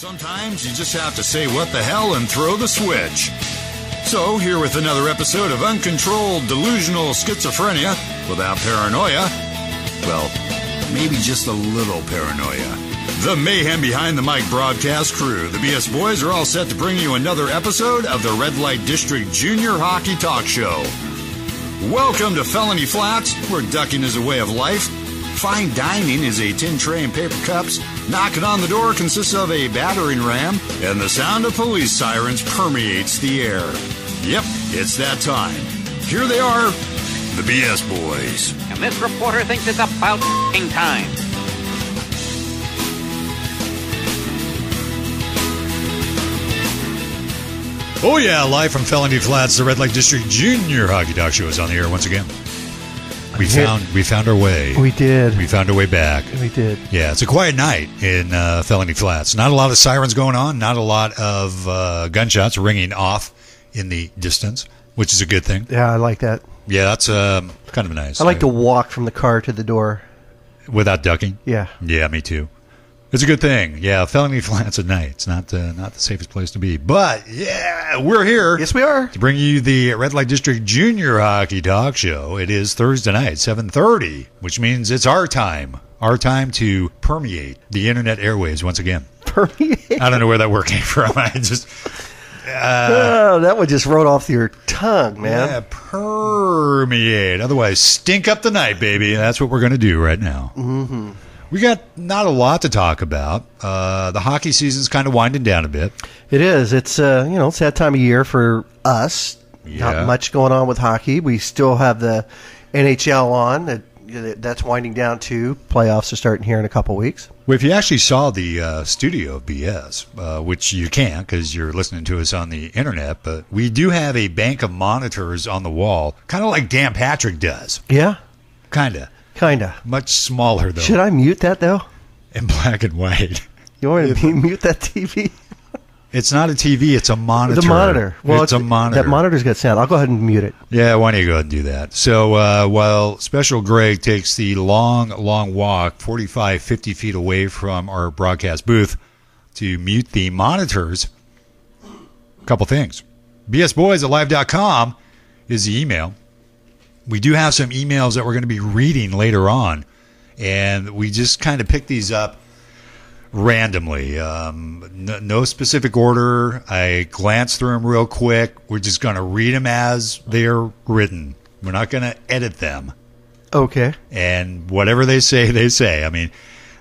Sometimes you just have to say what the hell and throw the switch. So, here with another episode of Uncontrolled Delusional Schizophrenia without paranoia. Well, maybe just a little paranoia. The Mayhem Behind the Mic broadcast crew, the BS Boys, are all set to bring you another episode of the Red Light District Junior Hockey Talk Show. Welcome to Felony Flats, where ducking is a way of life. Fine dining is a tin tray and paper cups. Knocking on the door consists of a battering ram, and the sound of police sirens permeates the air. Yep, it's that time. Here they are, the BS Boys. And this reporter thinks it's about time. Oh yeah, live from Felony Flats, the Red Light District Junior Hockey Talk Show is on the air once again. We found our way. We did. We found our way back. We did. Yeah, it's a quiet night in Felony Flats. Not a lot of sirens going on. Not a lot of gunshots ringing off in the distance, which is a good thing. Yeah, I like that. Yeah, that's kind of nice. I like to walk from the car to the door. Without ducking? Yeah. Yeah, me too. It's a good thing. Yeah, Felony Flats at night. It's not the safest place to be. But, yeah, we're here. Yes, we are. To bring you the Red Light District Junior Hockey Talk Show. It is Thursday night, 7:30, which means it's our time. Our time to permeate the internet airwaves once again. Permeate? I don't know where that word came from. I just... that one just rolled off your tongue, man. Yeah, permeate. Otherwise, stink up the night, baby. That's what we're going to do right now. Mm-hmm. We got not a lot to talk about. The hockey season's kind of winding down a bit. It is. It's it's that time of year for us. Yeah. Not much going on with hockey. We still have the NHL on. That's winding down too. Playoffs are starting here in a couple weeks. Well, if you actually saw the studio of BS, which you can't because you're listening to us on the internet, but we do have a bank of monitors on the wall, kind of like Dan Patrick does. Yeah? Kind of. Much smaller, though. Should I mute that, though? In black and white. You want to mute that TV? It's not a TV. It's a monitor. It's a monitor. Well, it's a monitor. That monitor's got sound. I'll go ahead and mute it. Yeah, why don't you go ahead and do that? So while Special Greg takes the long walk, 45, 50 feet away from our broadcast booth to mute the monitors, a couple things. bsboys@live.com is the email. We do have some emails that we're going to be reading later on, and we just kind of picked these up randomly. No specific order. I glanced through them real quick. We're just going to read them as they're written. We're not going to edit them. Okay. And whatever they say, they say. I mean,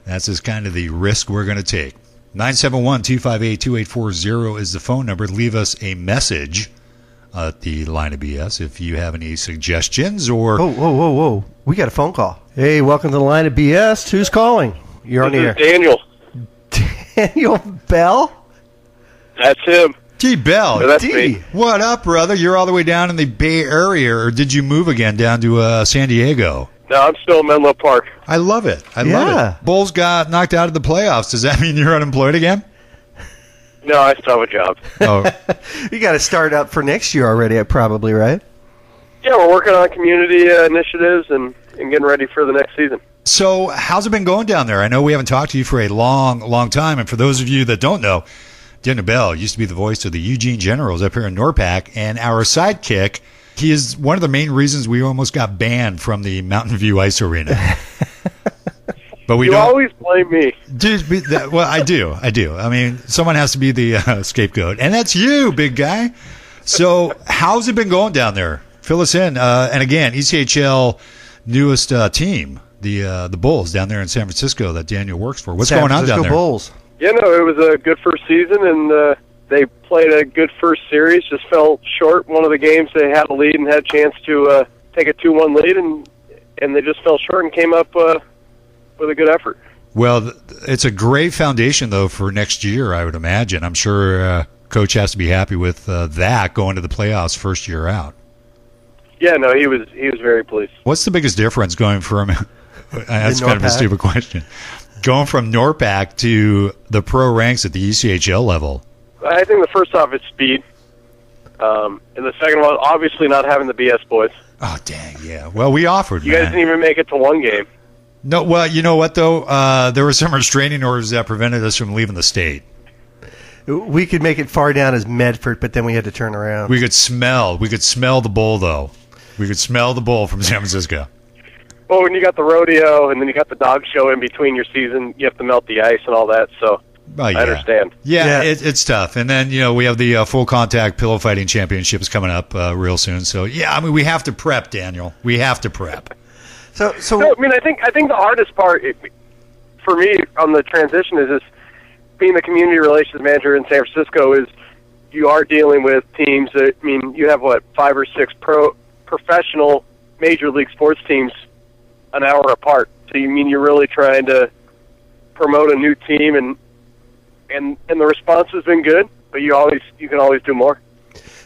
that's just kind of the risk we're going to take. 971-258-2840 is the phone number. Leave us a message at the line of BS if you have any suggestions or... Whoa. We got a phone call. Hey, welcome to the line of BS. Who's calling? You're on the air. Daniel. Daniel Bell? That's him. Gee, Bell. No, that's me. What up, brother? You're all the way down in the Bay Area, or did you move again down to San Diego? No, I'm still in Menlo Park. I love it. I love it. Bulls got knocked out of the playoffs. Does that mean you're unemployed again? No, I still have a job. Oh, You got to start up for next year already, probably, right? Yeah, we're working on community initiatives and getting ready for the next season. so how's it been going down there? I know we haven't talked to you for a long time, and for those of you that don't know, Daniel Bell used to be the voice of the Eugene Generals up here in NORPAC, and our sidekick, he is one of the main reasons we almost got banned from the Mountain View Ice Arena. But we You don't always blame me. Well, I do. I mean, someone has to be the scapegoat, and that's you, big guy. So how's it been going down there? Fill us in. And again, ECHL newest team, the Bulls down there in San Francisco that Daniel works for. What's going on down there? Bulls. Yeah, no, it was a good first season, and they played a good first series. Just fell short. One of the games they had a lead and had a chance to take a 2-1 lead, and they just fell short and came up with a good effort. Well, it's a great foundation, though, for next year, I would imagine. I'm sure Coach has to be happy with that going to the playoffs first year out. Yeah, no, he was very pleased. What's the biggest difference going from that's kind of a stupid question. Going from NORPAC to the pro ranks at the ECHL level? I think the first off is speed. And the second one, obviously not having the BS boys. Oh, dang, yeah. Well, we offered, You guys didn't even make it to one game. No, well, you know what, though? There were some restraining orders that prevented us from leaving the state. We could make it far down as Medford, but then we had to turn around. We could smell the bull, though. We could smell the bull from San Francisco. Well, when you got the rodeo and then you got the dog show in between your season, you have to melt the ice and all that. So Yeah. I understand. Yeah. It's tough. And then, we have the full contact pillow fighting championships coming up real soon. So, yeah, we have to prep, Daniel. We have to prep. So I think the hardest part for me on the transition is this, being the community relations manager in San Francisco, is you are dealing with teams that, you have 5 or 6 professional major league sports teams an hour apart. So you're really trying to promote a new team, and the response has been good, but you can always do more.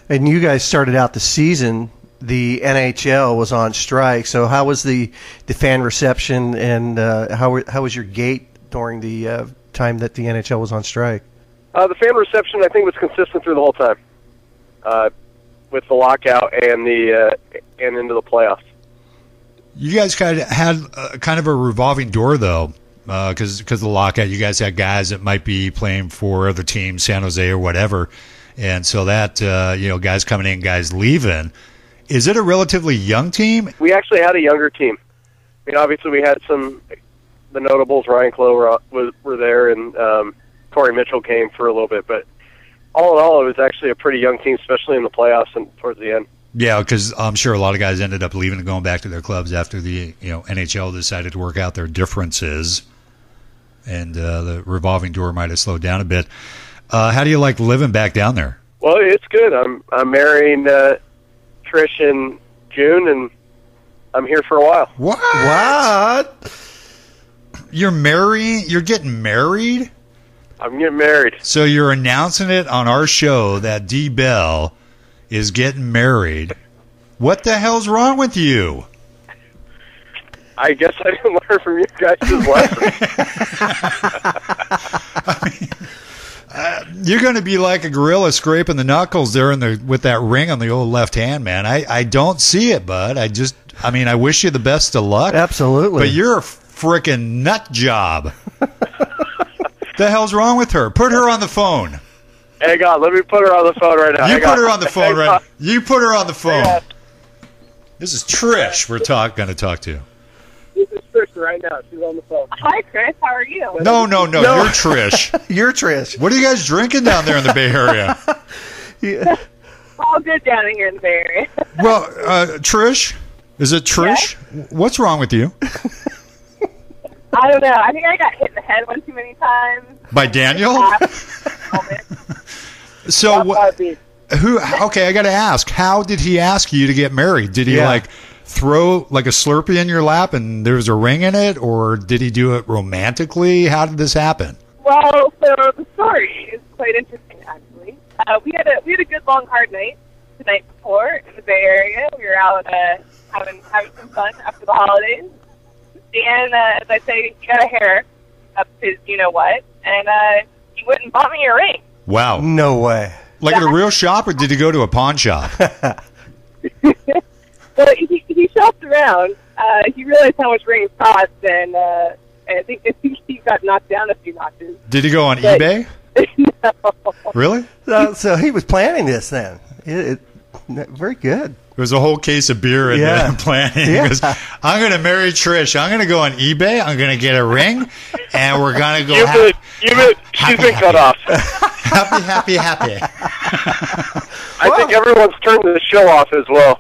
And you guys started out the season, the NHL was on strike. So how was the fan reception, and how was your gate during the time that the NHL was on strike? The fan reception, I think, was consistent through the whole time, with the lockout and into the playoffs. You guys kind of had a revolving door, though, because of the lockout. You guys had guys that might be playing for other teams, San Jose or whatever, and so that guys coming in, guys leaving. Is it a relatively young team? We actually had a younger team. Obviously we had the notables. Ryan Clough were there, and Corey Mitchell came for a little bit, but all in all, it was actually a pretty young team, especially in the playoffs and towards the end. Yeah, because I'm sure a lot of guys ended up leaving and going back to their clubs after the NHL decided to work out their differences, and the revolving door might have slowed down a bit. How do you like living back down there? Well, it's good. I'm marrying Trish in June, and I'm here for a while. What? You're getting married? I'm getting married. So you're announcing it on our show that D. Bell is getting married. What the hell's wrong with you? I guess I didn't learn from you guys' lesson. You're going to be like a gorilla scraping the knuckles there with that ring on the old left hand, man. I don't see it, bud. I wish you the best of luck. Absolutely. But you're a frickin' nut job. The hell's wrong with her? Put her on the phone. Hang on, let me put her on the phone right now. You put her on the phone right now. You put her on the phone. This is Trish we're going to talk to. This is Trish right now. She's on the phone. Hi, Chris. How are you? No. You're Trish. You're Trish. What are you guys drinking down there in the Bay Area? Yeah. All good down here in the Bay Area. Well, Trish? Is it Trish? Yes? What's wrong with you? I don't know. I think I got hit in the head one too many times. By Daniel? So okay, I got to ask. How did he ask you to get married? Did he throw a Slurpee in your lap and there was a ring in it, or did he do it romantically? How did this happen? Well, so the story is quite interesting, actually. We had a good long hard night the night before in the Bay Area. We were out having some fun after the holidays. Dan, as I say, he got a hair up his you-know-what, and he went and bought me a ring. Wow. No way. Like at a real shop, or did he go to a pawn shop? Well, he shopped around. He realized how much rings cost, and I think he got knocked down a few notches. Did he go on eBay? No. Really? So he was planning this then. Very good. There was a whole case of beer in planning. Yeah. Because I'm going to marry Trish. I'm going to go on eBay. I'm going to get a ring, and we're going to go. She's been cut off. Happy. I think everyone's turned the show off as well.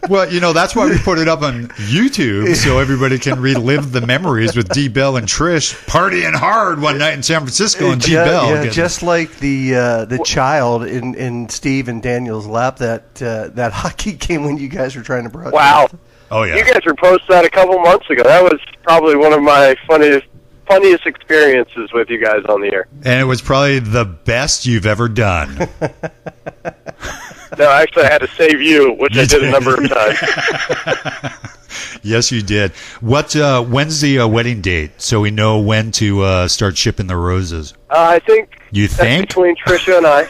Well, that's why we put it up on YouTube, so everybody can relive the memories with D. Bell and Trish partying hard one night in San Francisco, and D. Bell. Yeah, just like the child in Steve and Daniel's lap that hockey game when you guys were trying to broadcast. Wow. Oh, yeah. You guys reposted that a couple months ago. That was probably one of my funniest experiences with you guys on the air. And it was probably the best you've ever done. No, actually, I had to save you, which I did a number of times. Yes, you did. When's the wedding date, so we know when to start shipping the roses? I think. You think? That's between Tricia and I.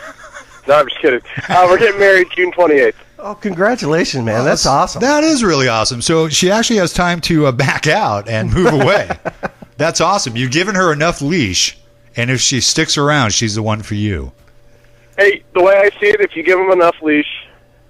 No, I'm just kidding. We're getting married June 28th. Oh, congratulations, man. That's awesome. That is really awesome. So she actually has time to back out and move away. That's awesome. You've given her enough leash, And if she sticks around, she's the one for you. Hey, the way I see it, if you give them enough leash,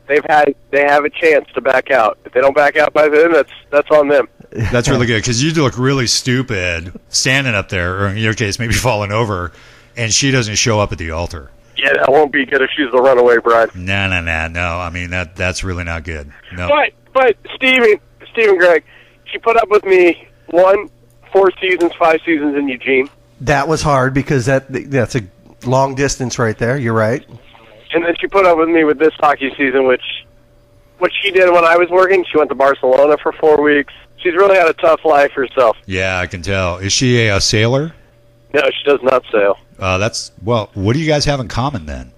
they have a chance to back out. If they don't back out by then, that's on them. That's really good, because you look really stupid standing up there, or in your case, maybe falling over, and she doesn't show up at the altar. Yeah, that won't be good if she's the runaway bride. No. I mean, that's really not good. No. But Stephen Gregg, she put up with me 4 seasons, 5 seasons in Eugene. That was hard because that's a long distance right there. You're right. And then she put up with me with this hockey season, which what she did when I was working, she went to Barcelona for 4 weeks. She's really had a tough life herself. Yeah, I can tell. Is she a sailor? No, she does not sail. What do you guys have in common then?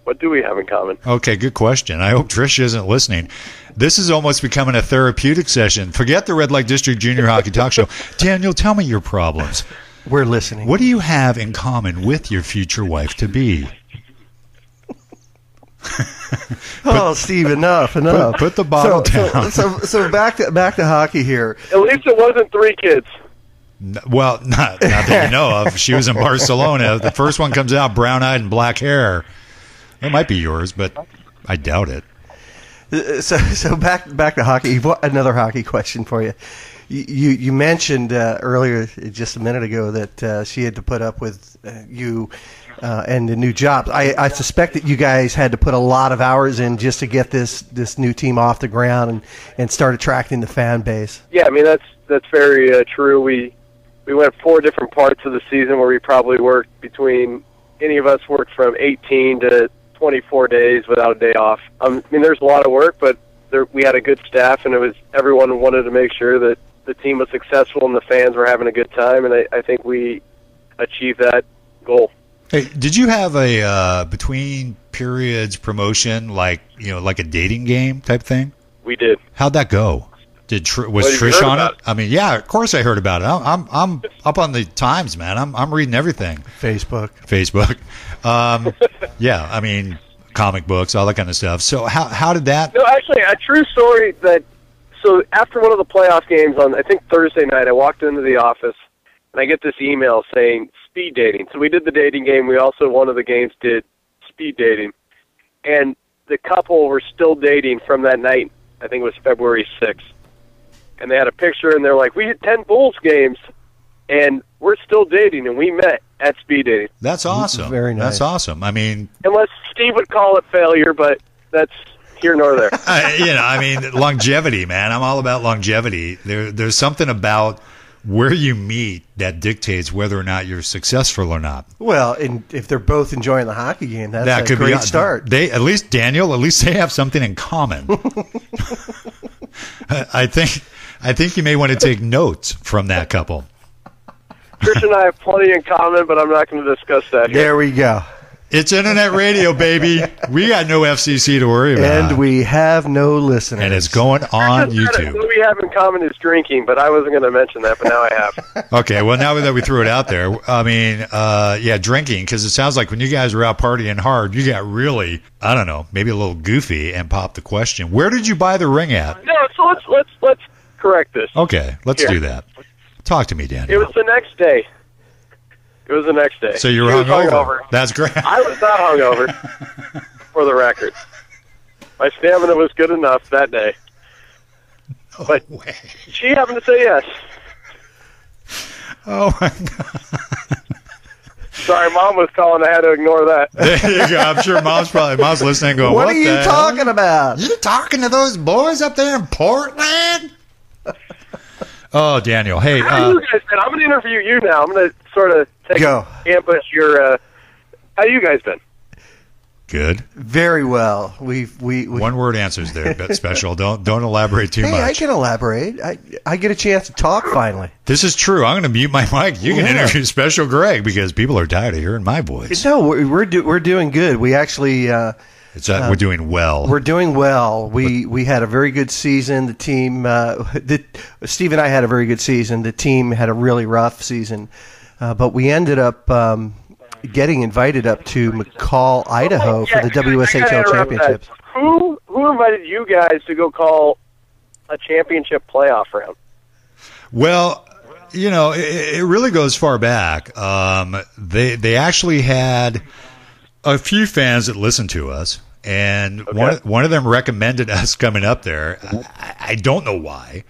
What do we have in common? Okay, good question. I hope Trish isn't listening. This is almost becoming a therapeutic session. Forget the Red Lake District Junior Hockey Talk Show. Daniel, tell me your problems. We're listening. What do you have in common with your future wife-to-be? Steve, enough. Put the bottle down. So back to hockey here. At least it wasn't 3 kids. Well, not that you know of. She was in Barcelona. The first one comes out, brown-eyed and black hair. It might be yours, but I doubt it. So back to hockey. Another hockey question for you. You mentioned earlier, just a minute ago, that she had to put up with you and the new jobs. I suspect that you guys had to put a lot of hours in just to get this new team off the ground and start attracting the fan base. Yeah, I mean that's very true. We went 4 different parts of the season where we probably worked any of us worked from 18 to 24 days without a day off. I mean, there's a lot of work, but we had a good staff, and everyone wanted to make sure that the team was successful and the fans were having a good time, and I think we achieved that goal. Hey, did you have a between periods promotion, like a dating game type thing? We did. How'd that go? Was Trish on it? I mean, yeah, of course I heard about it. I'm up on the Times, man. I'm reading everything. Facebook. Yeah, I mean, comic books, all that kind of stuff. So how did that? No, actually, a true story so after one of the playoff games on, I think, Thursday night, I walked into the office, and I get this email saying speed dating. So we did the dating game. We also, one of the games, did speed dating. And the couple were still dating from that night. I think it was February 6th. And they had a picture, and they're like, we hit 10 Bulls games, and we're still dating, and we met at speed dating. That's awesome. Very nice. That's awesome. I mean, unless Steve would call it failure, but that's here nor there. I mean, longevity, man. I'm all about longevity. There's something about where you meet that dictates whether or not you're successful or not. Well, and if they're both enjoying the hockey game, that's a great start. At least they have something in common. I think you may want to take notes from that couple. Trish and I have plenty in common, but I'm not going to discuss that here. There we go. It's internet radio, baby. We got no FCC to worry about. And we have no listeners. And it's going on YouTube. What we have in common is drinking, but I wasn't going to mention that, but now I have. Okay, well, now that we threw it out there, I mean, drinking, because it sounds like when you guys were out partying hard, you got really, I don't know, maybe a little goofy and popped the question. Where did you buy the ring at? No, so let's correct this. Okay, let's do that. Talk to me, Daniel. It was the next day. So you were hungover. That's great. I was not hungover, for the record. My stamina was good enough that day. But she happened to say yes. Oh, my God. Sorry, Mom was calling. I had to ignore that. There you go. I'm sure Mom's listening going, what are you talking about? You talking to those boys up there in Portland? Oh, Daniel. Hey. How you guys been? I'm going to interview you now. I'm going to sort of ambush your... how you guys been? Good. Very well. We one-word answers there, but special. Don't elaborate too much. I can elaborate. I get a chance to talk finally. This is true. I'm going to mute my mic. You can interview Special Greg because people are tired of hearing my voice. No, we're doing good. We actually... we're doing well. We're doing well. We had a very good season. The team, Steve and I had a very good season. The team had a really rough season, but we ended up getting invited up to McCall, Idaho, for the WSHL championships. Who invited you guys to go call a championship playoff round? Well, it really goes far back. They actually had a few fans that listened to us, and one of them recommended us coming up there. I don't know why.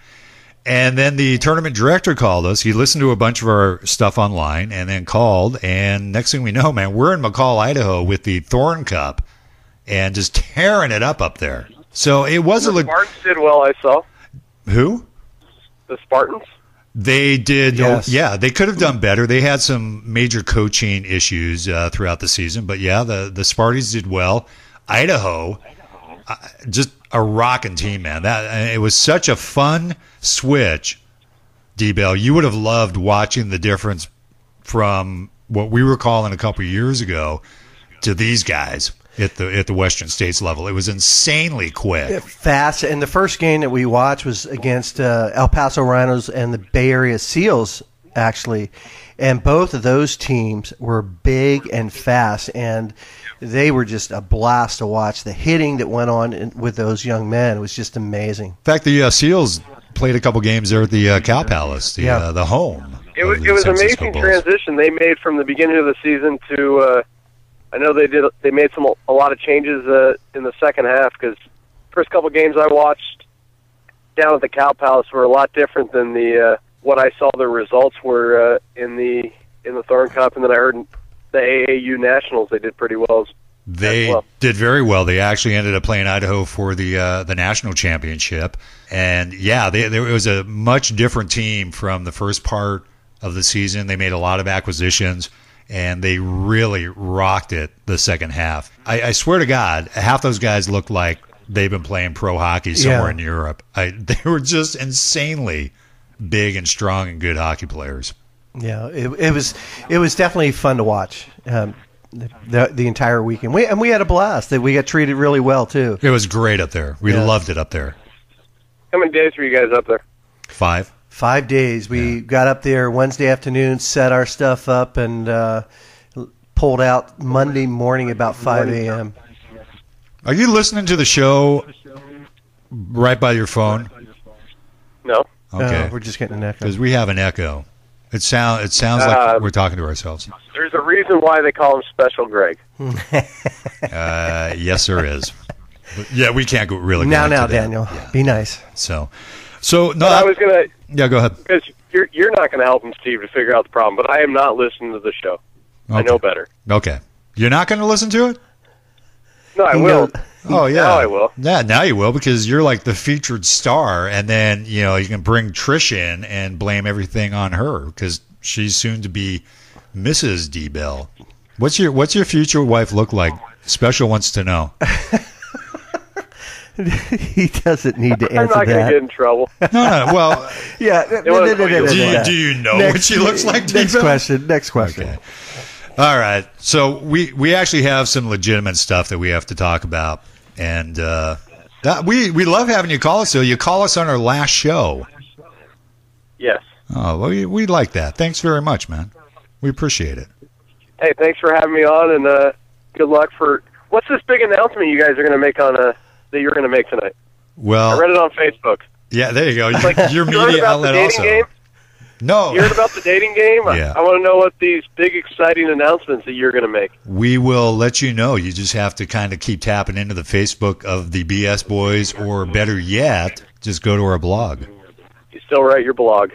And then the tournament director called us. He listened to a bunch of our stuff online and then called. And next thing we know, man, we're in McCall, Idaho with the Thorn Cup and just tearing it up there. So it was the Spartans did well, I saw. Who? The Spartans? They did. Yes. Yeah, they could have done better. They had some major coaching issues throughout the season. But, yeah, the Spartans did well. Idaho, just a rocking team, man. It was such a fun switch, D-Bell. You would have loved watching the difference from what we were calling a couple of years ago to these guys at the Western States level. It was insanely quick. Fast. And the first game that we watched was against El Paso Rhinos and the Bay Area Seals, actually. And both of those teams were big and fast, and they were just a blast to watch. The hitting that went on with those young men was just amazing. In fact, the Seals played a couple games there at the Cow Palace, the home. It was an amazing transition they made from the beginning of the season to. I know they made a lot of changes in the second half, because first couple games I watched down at the Cow Palace were a lot different than what I saw the results were in the Thorn Cup, and then I heard the AAU Nationals they did pretty well. They did very well. They actually ended up playing Idaho for the national championship, and it was a much different team from the first part of the season. They made a lot of acquisitions, and they really rocked it the second half. I swear to God, half those guys looked like they've been playing pro hockey somewhere in Europe. They were just insanely big and strong and good hockey players. Yeah, it was definitely fun to watch the entire weekend. We had a blast. We got treated really well too. It was great up there. We loved it up there. How many days were you guys up there? 5. 5 days. We got up there Wednesday afternoon, set our stuff up, and pulled out Monday morning about 5 a.m. Are you listening to the show right by your phone? No. Okay. We're just getting an echo. Because we have an echo. It sounds like we're talking to ourselves. There's a reason why they call him Special Greg. Yes, there is. But, yeah, we can't really go now, into that. Daniel. Yeah. Be nice. So no. But I was gonna. Yeah, go ahead. Because you're not going to help him, Steve, to figure out the problem. But I am not listening to the show. Okay. I know better. Okay. You're not going to listen to it? No, I will. Oh, yeah. Now I will. Yeah, now you will, because you're like the featured star, and then, you can bring Trish in and blame everything on her, because she's soon to be Mrs. D-Bell. What's your future wife look like? Special wants to know. He doesn't need to answer that. I'm not going to get in trouble. No, well... Yeah. Do you know what she looks like, D-Bell? Next question. Okay. All right. So we actually have some legitimate stuff that we have to talk about. And we love having you call us. So you call us on our last show. Yes. Oh, well, we like that. Thanks very much, man. We appreciate it. Hey, thanks for having me on, and good luck for... What's this big announcement you guys are going to make that you're going to make tonight? Well, I read it on Facebook. Yeah, there you go. Like, your media outlet also. Game? No. You heard about the dating game? Yeah. I want to know what these big, exciting announcements that you're going to make. We will let you know. You just have to kind of keep tapping into the Facebook of the BS Boys, or better yet, just go to our blog. You still write your blog?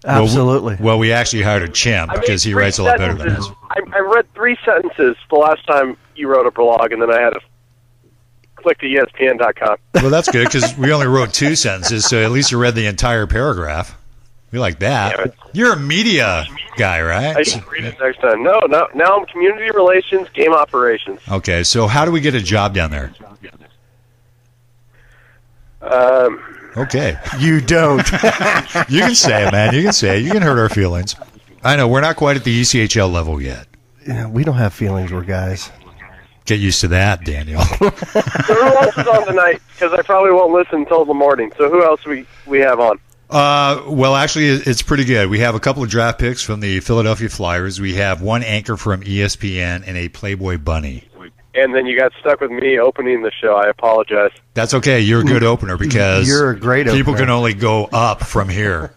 Absolutely. Well, we actually hired a chimp because he writes a lot better than us. I read 3 sentences the last time you wrote a blog, and then I had to click to ESPN.com. Well, that's good, because we only wrote 2 sentences, so at least you read the entire paragraph. We like that. Yeah, you're a media guy, right? I should read it next time. No, now I'm community relations, game operations. Okay, so how do we get a job down there? Okay. You don't. You can say it, man. You can say it. You can hurt our feelings. I know, we're not quite at the ECHL level yet. Yeah, we don't have feelings, we're guys. Get used to that, Daniel. So who else is on tonight? Because I probably won't listen until the morning. So who else we have on? Well, actually, it's pretty good. We have a couple of draft picks from the Philadelphia Flyers. We have one anchor from ESPN and a Playboy bunny. And then you got stuck with me opening the show. I apologize. That's okay. You're a good opener, because you're a great people opener. can only go up from here.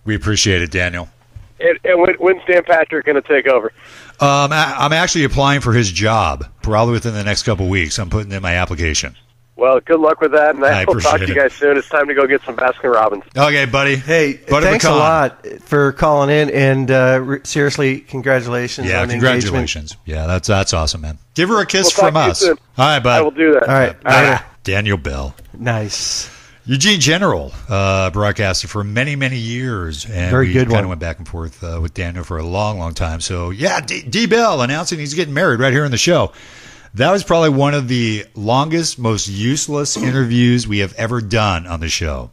We appreciate it, Daniel. And when's Dan Patrick going to take over? I'm actually applying for his job, probably within the next couple of weeks. I'm putting in my application. Well, good luck with that, and I I will talk to appreciate you guys soon. It's time to go get some Baskin-Robbins. Okay, buddy. Hey, thanks a lot for calling in, and seriously, congratulations on the congratulations. engagement. Yeah, that's awesome, man. Give her a kiss We'll from talk to you us. soon. All right, bud. I will do that. All right. Later. Daniel Bell. Nice. Eugene General, broadcaster for many, many years. And Very good we kind one. of went back and forth with Daniel for a long, long time. So, yeah, D. Bell announcing he's getting married right here in the show. That was probably one of the longest, most useless interviews we have ever done on the show.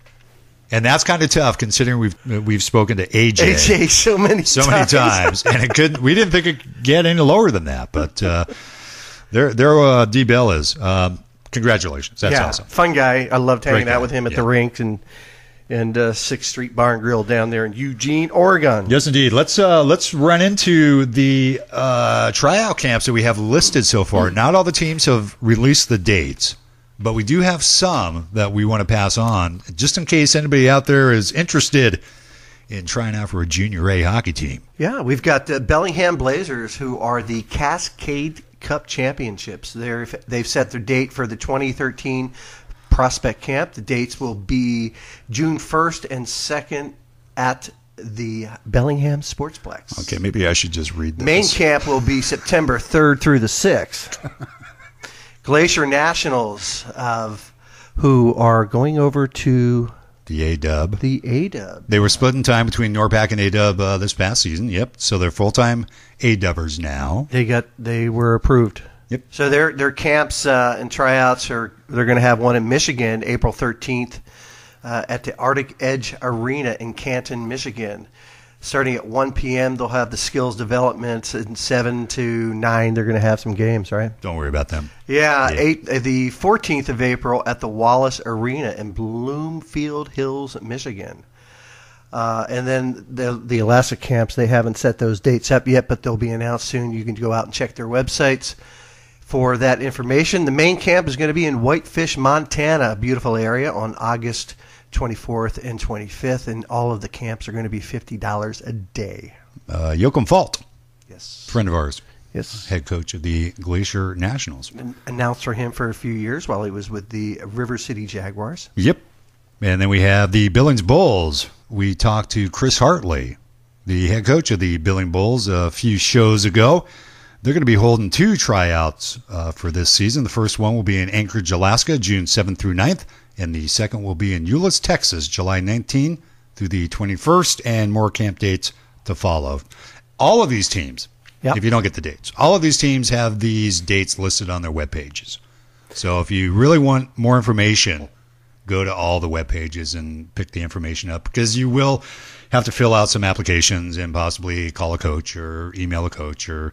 And that's kind of tough considering we've spoken to AJ so many times. And we didn't think it could get any lower than that. But there D. Bell is. Congratulations. That's awesome. Fun guy. I loved hanging Great guy. out with him at the rink and 6th Street Bar and Grill down there in Eugene, Oregon. Yes, indeed. Let's run into the tryout camps that we have listed so far. Not all the teams have released the dates, but we do have some that we want to pass on, just in case anybody out there is interested in trying out for a Junior A hockey team. Yeah, we've got the Bellingham Blazers, who are the Cascade Cup Championships. They've set their date for the 2013 Prospect Camp. The dates will be June 1st and 2nd at the Bellingham Sportsplex. Okay, maybe I should just read this. Main camp will be September 3rd through the 6th. Glacier Nationals, who are going over to the A-Dub. The A-Dub. They were splitting time between NORPAC and A-Dub this past season. Yep. So they're full-time A-Dubbers now. They were approved. Yep. So their camps and tryouts they're going to have one in Michigan, April 13th, at the Arctic Edge Arena in Canton, Michigan. Starting at 1 p.m., they'll have the skills development, and 7 to 9, they're going to have some games, right? Don't worry about them. Yeah. The 14th of April at the Wallace Arena in Bloomfield Hills, Michigan. And then the Alaska camps, they haven't set those dates up yet, but they'll be announced soon. You can go out and check their websites for that information. The main camp is going to be in Whitefish, Montana, a beautiful area, on August 24th and 25th, and all of the camps are going to be $50 a day. Joachim Fault, yes, friend of ours, yes, head coach of the Glacier Nationals. Announced for him for a few years while he was with the River City Jaguars. Yep. And then we have the Billings Bulls. We talked to Chris Hartley, the head coach of the Billings Bulls, a few shows ago. They're going to be holding 2 tryouts for this season. The first one will be in Anchorage, Alaska, June 7th through 9th. And the second will be in Euless, Texas, July 19th through the 21st, and more camp dates to follow. All of these teams, if you don't get the dates, all of these teams have these dates listed on their web pages. So if you really want more information, go to all the web pages and pick the information up, because you will have to fill out some applications and possibly call a coach or email a coach or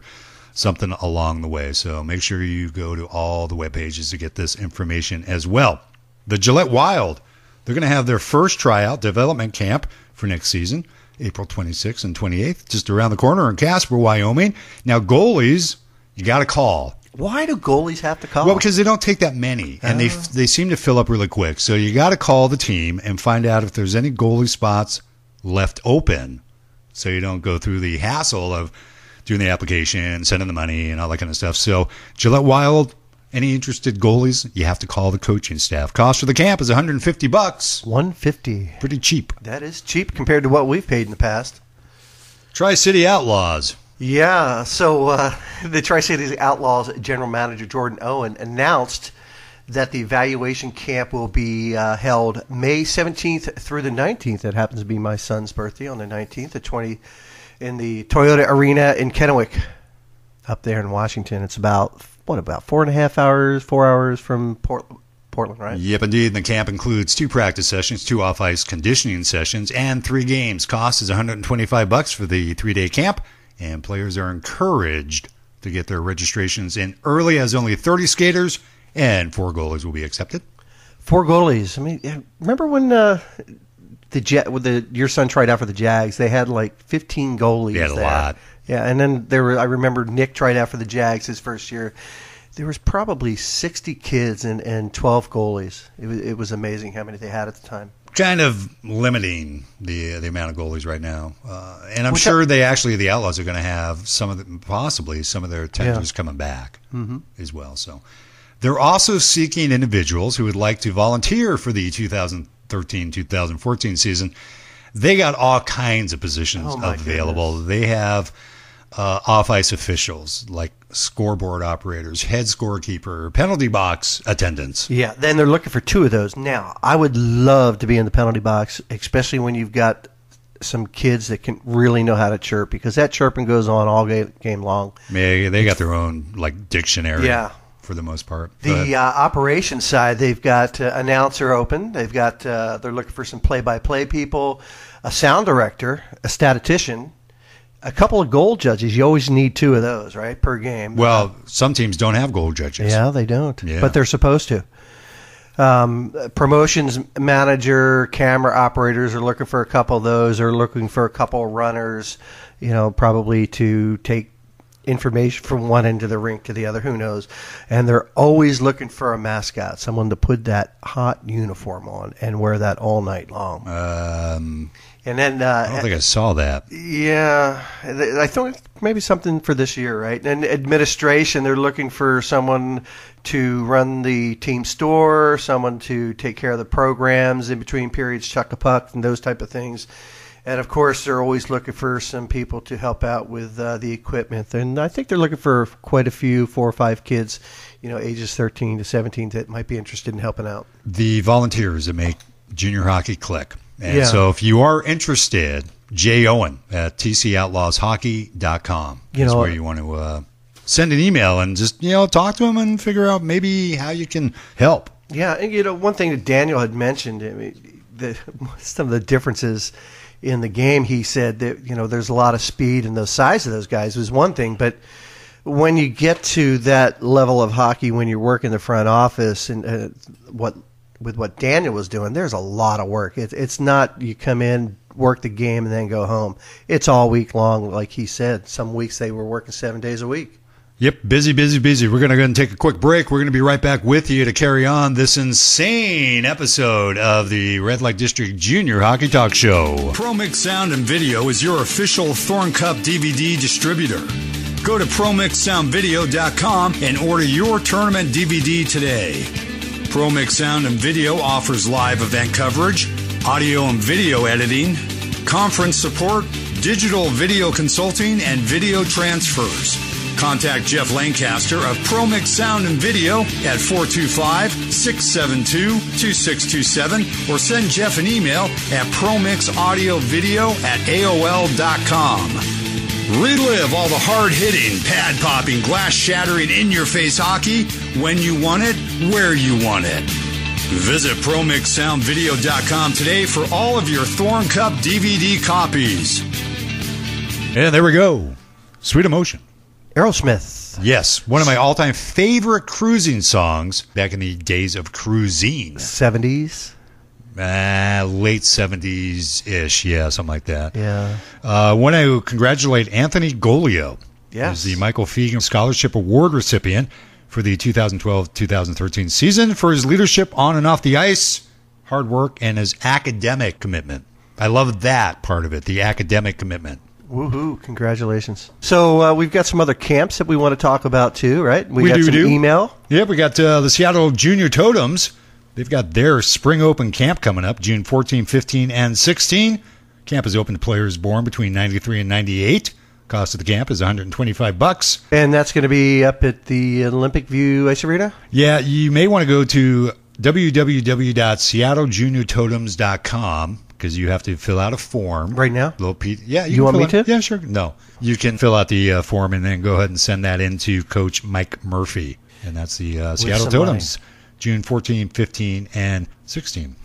something along the way. So make sure you go to all the web pages to get this information as well. The Gillette Wild, they're going to have their first tryout development camp for next season, April 26th and 28th, just around the corner in Casper, Wyoming. Now, goalies, you got to call. Why do goalies have to call? Well, because they don't take that many, and they seem to fill up really quick. So you got to call the team and find out if there's any goalie spots left open, so you don't go through the hassle of doing the application, sending the money, and all that kind of stuff. So Gillette Wild, any interested goalies, you have to call the coaching staff. Cost for the camp is $150. $150. Pretty cheap. That is cheap compared to what we've paid in the past. Tri-City Outlaws. Yeah, so the Tri-City Outlaws general manager Jordan Owen announced that the evaluation camp will be held May 17th through the 19th. That happens to be my son's birthday on the 19th at 20 in the Toyota Arena in Kennewick, up there in Washington. It's about 4 hours from Portland, right? Yep, indeed. And the camp includes 2 practice sessions, 2 off-ice conditioning sessions, and 3 games. Cost is $125 for the 3-day camp, and players are encouraged to get their registrations in early, as only 30 skaters and 4 goalies will be accepted. 4 goalies. I mean, remember when your son tried out for the Jags? They had like 15 goalies. They had a lot. Yeah, and then I remember Nick tried out for the Jags his first year. There was probably 60 kids and 12 goalies. It was amazing how many they had at the time. kind of limiting the amount of goalies right now. And I'm sure the Outlaws are going to have possibly some of their tenders coming back as well. So they're also seeking individuals who would like to volunteer for the 2013-2014 season. They got all kinds of positions available. Goodness. They have off-ice officials like scoreboard operators, head scorekeeper, penalty box attendants. Yeah, then they're looking for 2 of those. Now, I would love to be in the penalty box, especially when you've got some kids that can really know how to chirp, because that chirping goes on all game long. Yeah, they got their own dictionary. Yeah. For the most part. The operations side, they've got announcer open. They've got they're looking for some play-by-play people, a sound director, a statistician, a couple of goal judges. You always need 2 of those, right, per game. Well, some teams don't have goal judges. Yeah, they don't, but they're supposed to. Promotions manager, camera operators are looking for a couple of those. They're looking for a couple of runners, probably to take information from one end of the rink to the other, who knows. And they're always looking for a mascot, someone to put that hot uniform on and wear that all night long. And then I don't think I saw that. Yeah, I thought maybe something for this year, right? And administration, they're looking for someone to run the team store, someone to take care of the programs in between periods, chuck a puck, and those type of things. And, of course, they're always looking for some people to help out with the equipment. And I think they're looking for quite a few, 4 or 5 kids, ages 13 to 17 that might be interested in helping out. The volunteers that make junior hockey click. And so if you are interested, Jay Owen at tcoutlaws.hockey.com is where you want to send an email and just, talk to him and figure out maybe how you can help. Yeah, and, one thing that Daniel had mentioned, some of the differences in the game, he said that, there's a lot of speed and the size of those guys was one thing, but when you get to that level of hockey, when you're working the front office and with what Daniel was doing, there's a lot of work. It's not you come in, work the game, and then go home. It's all week long, like he said. Some weeks they were working 7 days a week. Yep, busy. We're going to go and take a quick break. We're going to be right back with you to carry on this insane episode of the Red Light District Junior Hockey Talk Show. ProMix Sound and Video is your official Thorn Cup DVD distributor. Go to ProMixSoundVideo.com and order your tournament DVD today. ProMix Sound and Video offers live event coverage, audio and video editing, conference support, digital video consulting, and video transfers. Contact Jeff Lancaster of ProMix Sound and Video at 425-672-2627 or send Jeff an email at promixaudiovideo@aol.com. Relive all the hard-hitting, pad-popping, glass-shattering, in-your-face hockey when you want it, where you want it. Visit ProMixSoundVideo.com today for all of your Thorn Cup DVD copies. And there we go. Sweet Emotion. Aerosmith. Yes, one of my all-time favorite cruising songs back in the days of cruising. 70s? Late 70s-ish, yeah, something like that. Yeah. I want to congratulate Anthony Golio. Yes. He's the Michael Fegan Scholarship Award recipient for the 2012-2013 season for his leadership on and off the ice, hard work, and his academic commitment. I love that part of it, the academic commitment. Woohoo, congratulations. So we've got some other camps that we want to talk about too, right? We got some email. Yeah, we got the Seattle Junior Totems. They've got their spring open camp coming up, June 14, 15, and 16. Camp is open to players born between 93 and 98. Cost of the camp is $125. And that's going to be up at the Olympic View Ice Arena? Yeah, you may want to go to www.seattleJuniorTotems.com because you have to fill out a form. Right now? Yeah, you want me to? Yeah, sure. No. You can fill out the form and then go ahead and send that in to Coach Mike Murphy. And that's the Seattle Totems, June 14, 15, and 16.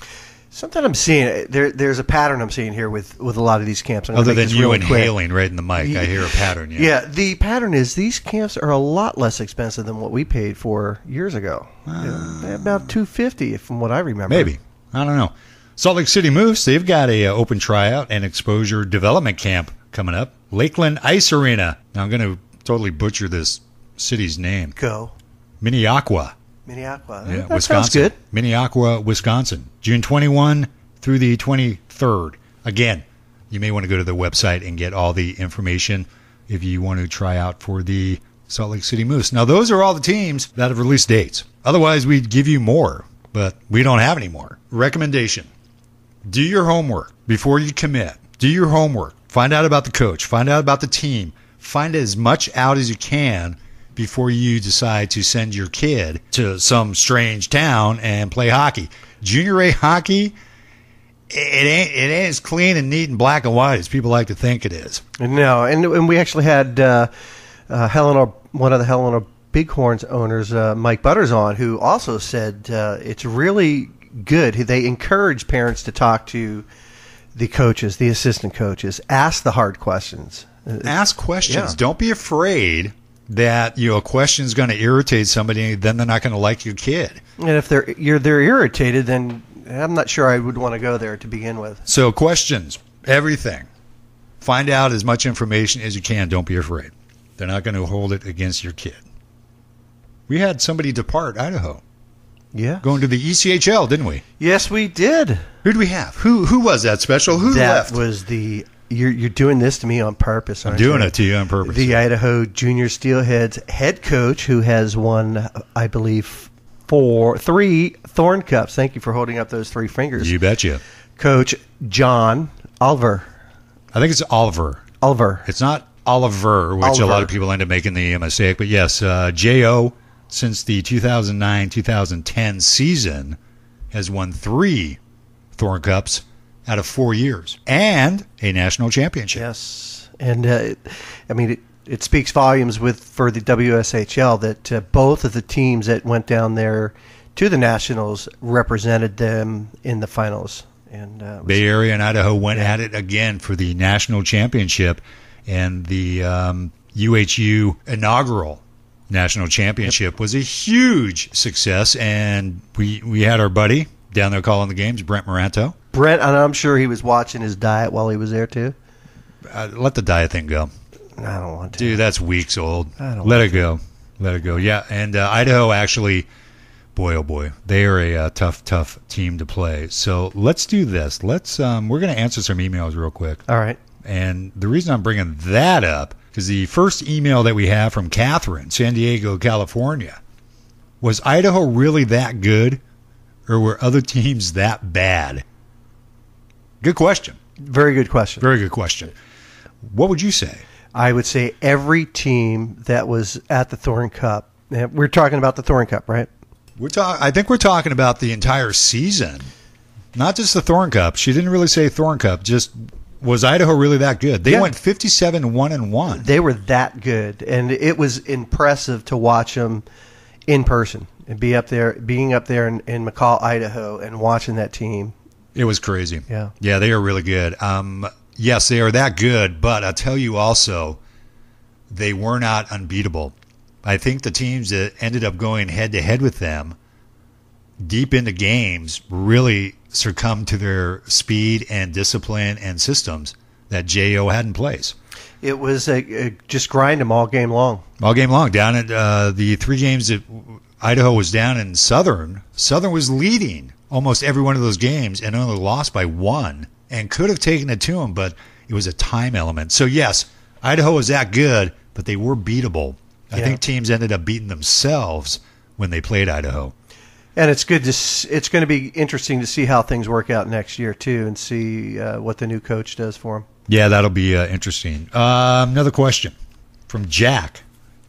Something I'm seeing, there's a pattern I'm seeing here with a lot of these camps. Other than you inhaling right in the mic, I hear a pattern. Yeah, the pattern is these camps are a lot less expensive than what we paid for years ago. About $250 from what I remember. Maybe. I don't know. Salt Lake City Moose, they've got a open tryout and exposure development camp coming up. Lakeland Ice Arena. Now I'm going to totally butcher this city's name. Go. Minneaqua. Yeah, Wisconsin. Sounds good. Minneaqua, Wisconsin. June 21 through the 23rd. Again, you may want to go to the website and get all the information if you want to try out for the Salt Lake City Moose. Now, those are all the teams that have released dates. Otherwise, we'd give you more, but we don't have any more. Recommendation: do your homework before you commit. Do your homework. Find out about the coach. Find out about the team. Find as much out as you can before you decide to send your kid to some strange town and play hockey. Junior A hockey, it ain't as clean and neat and black and white as people like to think it is. No, and we actually had one of the Helena Bighorns owners, Mike Butters, on, who also said it's really good. They encourage parents to talk to the coaches, the assistant coaches, ask the hard questions. Ask questions. Yeah. Don't be afraid that a question is going to irritate somebody, then they're not going to like your kid. And if they're irritated, then I'm not sure I would want to go there to begin with. So questions, everything. Find out as much information as you can. Don't be afraid. They're not going to hold it against your kid. We had somebody depart Idaho. Yeah. Going to the ECHL, didn't we? Yes, we did. Who did we have? Who was that special? Who left? That was the... You're doing this to me on purpose, aren't I'm doing you? it to you on purpose. The Idaho Junior Steelheads head coach, who has won, I believe, 3 Thorn Cups. Thank you for holding up those 3 fingers. You betcha. Coach John Oliver. I think it's Oliver. Oliver. It's not Oliver, which a lot of people end up making the mistake. But yes, J.O., since the 2009-2010 season, has won 3 Thorn Cups out of 4 years, and a national championship. Yes, and it speaks volumes for the WSHL that both of the teams that went down there to the Nationals represented them in the finals. And Bay Area and Idaho went at it again for the national championship, and the UHU inaugural national championship was a huge success. And we had our buddy down there calling the games, Brent Moranto. Brent, and I'm sure he was watching his diet while he was there too. Let the diet thing go. I don't want to. Dude, that's weeks old. Let it go. Let it go. Yeah, and Idaho actually, boy, oh boy, they are a tough team to play. So let's do this. We're going to answer some emails real quick. All right. And the reason I'm bringing that up, because the first email that we have from Catherine, San Diego, California, was Idaho really that good, or were other teams that bad? Good question. Very good question. Very good question. What would you say? I would say every team that was at the Thorn Cup. We're talking about the Thorn Cup, right? I think we're talking about the entire season, not just the Thorn Cup. She didn't really say Thorn Cup. Just, was Idaho really that good? They went 57-1-1. They were that good, and it was impressive to watch them in person and being up there in McCall, Idaho, and watching that team. It was crazy. Yeah, they are really good. Yes, they are that good, but I'll tell you also, they were not unbeatable. I think the teams that ended up going head-to-head with them deep into games really succumbed to their speed and discipline and systems that J.O. had in place. It was just grind them all game long. All game long. Down at the 3 games that Idaho was down in Southern was leading almost every one of those games and only lost by 1 and could have taken it to them, but it was a time element. So, yes, Idaho was that good, but they were beatable. I think teams ended up beating themselves when they played Idaho. And it's good it's going to be interesting to see how things work out next year, too, and see what the new coach does for them. Yeah, that'll be interesting. Another question from Jack.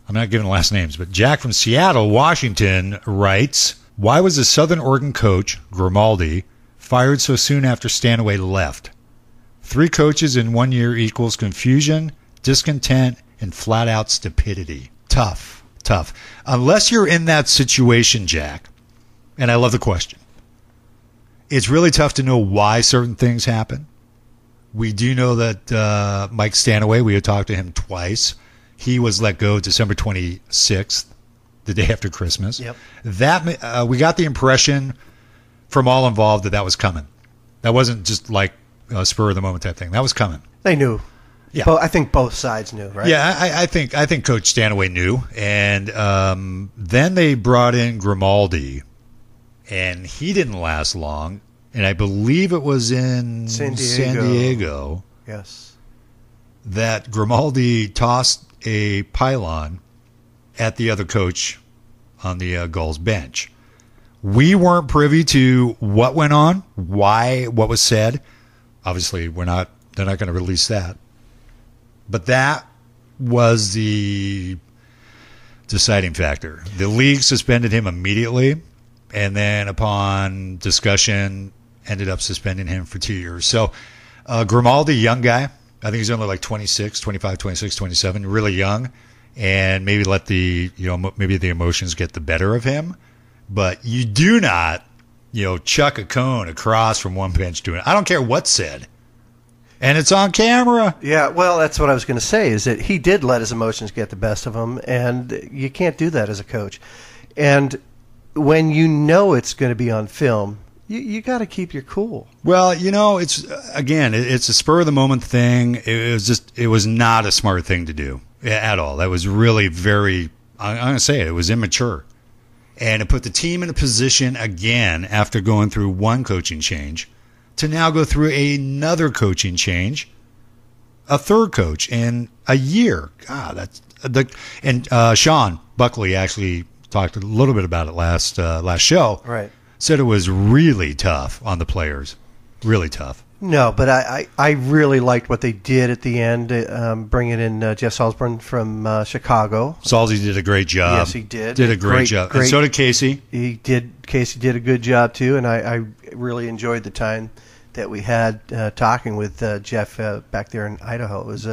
I'm not giving last names, but Jack from Seattle, Washington writes, why was the Southern Oregon coach, Grimaldi, fired so soon after Stanaway left? 3 coaches in 1 year equals confusion, discontent, and flat-out stupidity. Tough. Unless you're in that situation, Jack, and I love the question, it's really tough to know why certain things happen. We do know that Mike Stanaway, we had talked to him twice. He was let go December 26th, the day after Christmas. Yep. That we got the impression from all involved that was coming. That wasn't just like a spur of the moment type thing. That was coming. They knew. Yeah, I think both sides knew, right? Yeah, I think Coach Stanaway knew, and then they brought in Grimaldi, and he didn't last long. and I believe it was in San Diego, Yes. that Grimaldi tossed a pylon at the other coach on the Gulls bench. We weren't privy to what went on, what was said. Obviously, they're not going to release that. But that was the deciding factor. The league suspended him immediately, and then upon discussion, ended up suspending him for 2 years. So Grimaldi, young guy. I think he's only like 26, 25, 26, 27, really young. And maybe let maybe the emotions get the better of him. But you do not, chuck a cone across from one bench to another. I don't care what's said. And it's on camera. Yeah, well, that's what I was going to say, is that he did let his emotions get the best of him, and you can't do that as a coach. And when you know it's going to be on film, you got to keep your cool. Well, it's a spur of the moment thing. It was not a smart thing to do at all. That was really I'm going to say it was immature. And it put the team in a position again after going through one coaching change to now go through another coaching change, a third coach in a year. God, Sean Buckley actually talked a little bit about it last show. Right. Said it was really tough on the players, really tough. No, but I really liked what they did at the end, bringing in Jeff Salzburn from Chicago. Salzy did a great job. Yes, he did. Did a great job. And so did Casey. Casey did a good job, too, and I really enjoyed the time that we had talking with Jeff back there in Idaho. It was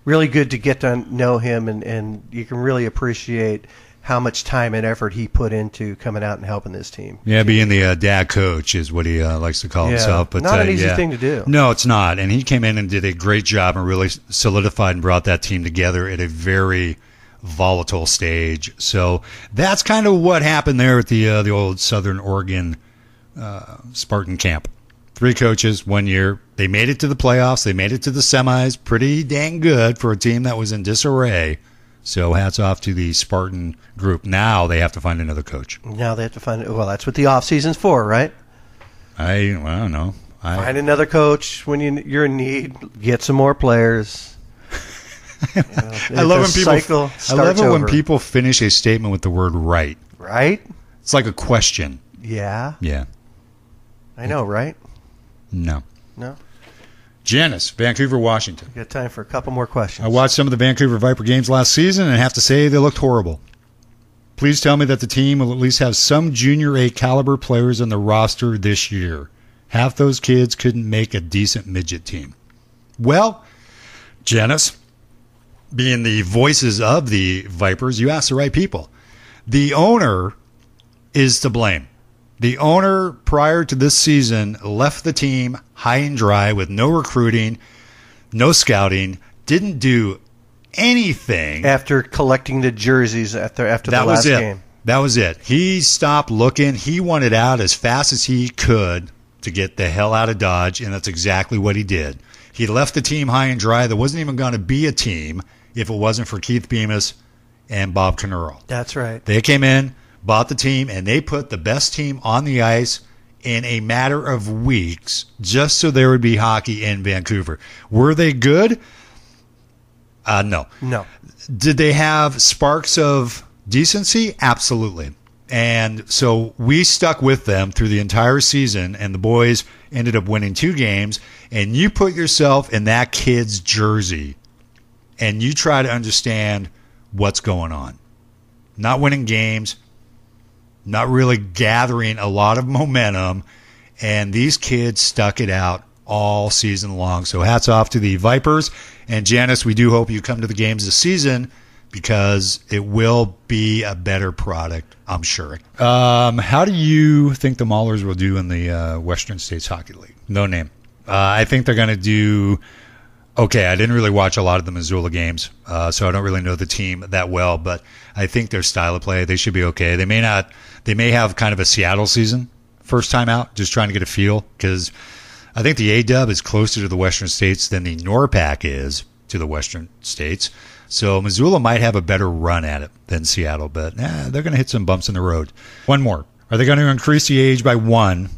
really good to get to know him, and you can really appreciate how much time and effort he put into coming out and helping this team. Yeah, being the dad coach is what he likes to call himself. But not an easy thing to do. No, it's not. And he came in and did a great job and really solidified and brought that team together at a very volatile stage. So that's kind of what happened there at the old Southern Oregon Spartan camp. 3 coaches, 1 year. They made it to the playoffs. They made it to the semis. Pretty dang good for a team that was in disarray. So hats off to the Spartan group. Now they have to find another coach. Now they have to find it. Well, that's what the off season's for, right? I don't know. Find another coach when you're in need. Get some more players. I love it when people finish a statement with the word "right." Right? It's like a question. Yeah. Yeah. I know, right? No. No. Janice, Vancouver, Washington. We got time for a couple more questions. I watched some of the Vancouver Viper games last season and have to say they looked horrible. Please tell me that the team will at least have some junior A caliber players on the roster this year. Half those kids couldn't make a decent midget team. Well, Janice, being the voices of the Vipers, you asked the right people. The owner is to blame. The owner, prior to this season, left the team high and dry with no recruiting, no scouting, didn't do anything. After collecting the jerseys after the last game. That was it. He stopped looking. He wanted out as fast as he could to get the hell out of Dodge, and that's exactly what he did. He left the team high and dry. There wasn't even going to be a team if it wasn't for Keith Bemis and Bob Knerl. That's right. They came in, bought the team, and they put the best team on the ice in a matter of weeks just so there would be hockey in Vancouver. Were they good? No. No. Did they have sparks of decency? Absolutely. And so we stuck with them through the entire season, and the boys ended up winning 2 games. And you put yourself in that kid's jersey, and you try to understand what's going on. Not winning games, not really gathering a lot of momentum, and these kids stuck it out all season long. So hats off to the Vipers. And Janice, we do hope you come to the games this season because it will be a better product, I'm sure. How do you think the Maulers will do in the Western States Hockey League? No name. I think they're going to do okay. I didn't really watch a lot of the Missoula games, so I don't really know the team that well, but I think their style of play, they should be okay. They may have kind of a Seattle season, first time out, just trying to get a feel, because I think the A-Dub is closer to the Western States than the NORPAC is to the Western States. So Missoula might have a better run at it than Seattle, but they're going to hit some bumps in the road. One more. Are they going to increase the age by 1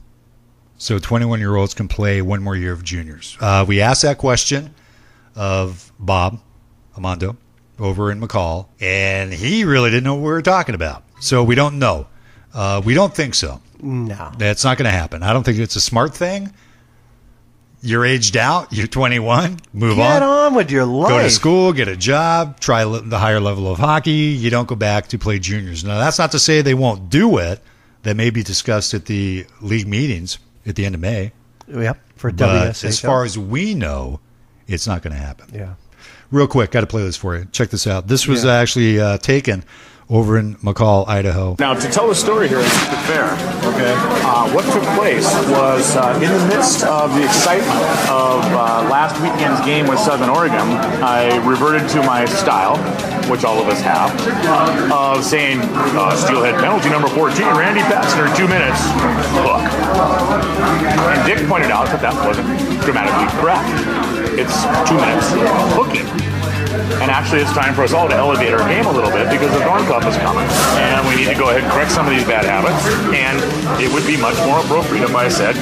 So 21-year-olds can play one more year of juniors. We asked that question of Bob Amando over in McCall, and he really didn't know what we were talking about. So we don't know. We don't think so. No. That's not going to happen. I don't think it's a smart thing. You're aged out. You're 21. Move on. Get on with your life. Go to school, get a job, try the higher level of hockey. You don't go back to play juniors. Now, that's not to say they won't do it. That may be discussed at the league meetings at the end of May. Yep, for But WSHL. as far as we know, it's not going to happen. Yeah. Real quick, got to play this for you. Check this out. This was Yeah. actually taken over in McCall, Idaho. Now, to tell the story here and keep it fair, okay, what took place was in the midst of the excitement of last weekend's game with Southern Oregon, I reverted to my style, which all of us have, of saying, steelhead penalty number 14, Randy Patzner, 2 minutes, hook. And Dick pointed out that that wasn't grammatically correct. It's 2 minutes, hooking. And actually, it's time for us all to elevate our game a little bit because the Thorn Cup is coming. And we need to go ahead and correct some of these bad habits. And it would be much more appropriate if I said,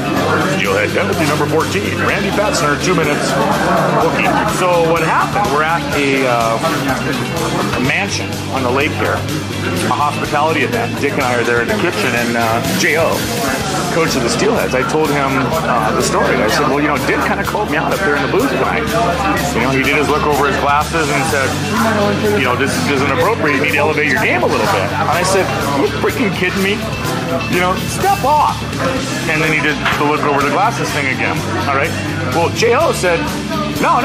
steelhead penalty number 14, Randy Patzner, 2 minutes, hooking. So what happened, we're at a mansion on the lake here, a hospitality event. Dick and I are there in the kitchen, and J.O., coach of the Steelheads, I told him the story. I said, well, you know, Dick kind of called me out up there in the booth tonight. You know, he did his look over his glasses and said, you know, this isn't appropriate. You need to elevate your game a little bit. And I said, are you freaking kidding me? You know, step off. And then he did the look over the glasses thing again. All right. Well, J.O. said, no,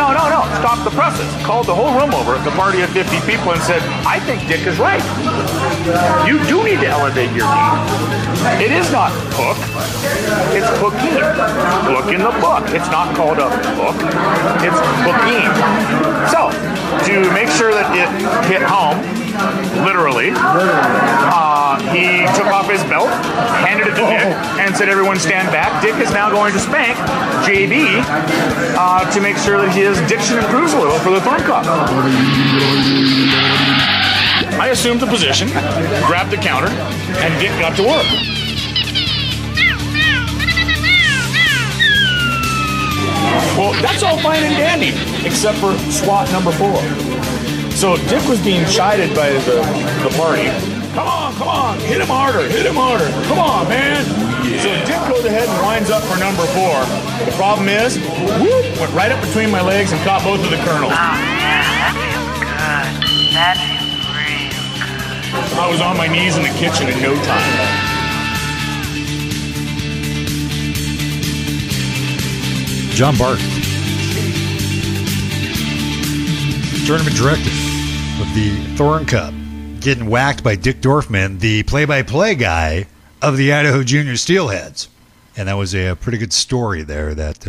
stop the presses. Called the whole room over, the party of 50 people, and said, I think Dick is right. You do need to elevate your game. It is not hook. It's hooking. Look in the book. It's not called a hook. It's hooking. So, to make sure that it hit home, literally, he took off his belt, handed it to Dick, and said, everyone stand back. Dick is now going to spank JB to make sure that his diction improves a little for the Thorn Cup. I assumed the position, grabbed the counter, and Dick got to work. Well, that's all fine and dandy, except for SWAT number 4. So Dick was being chided by the party. Come on, hit him harder, come on, man. So Dick goes ahead and winds up for number 4. The problem is, went right up between my legs and caught both of the kernels. Oh, yeah, that feels good. That feels real good. I was on my knees in the kitchen in no time. John Bart, tournament director of the Thorn Cup, getting whacked by Dick Dorfman, the play-by-play guy of the Idaho Junior Steelheads. And that was a pretty good story there that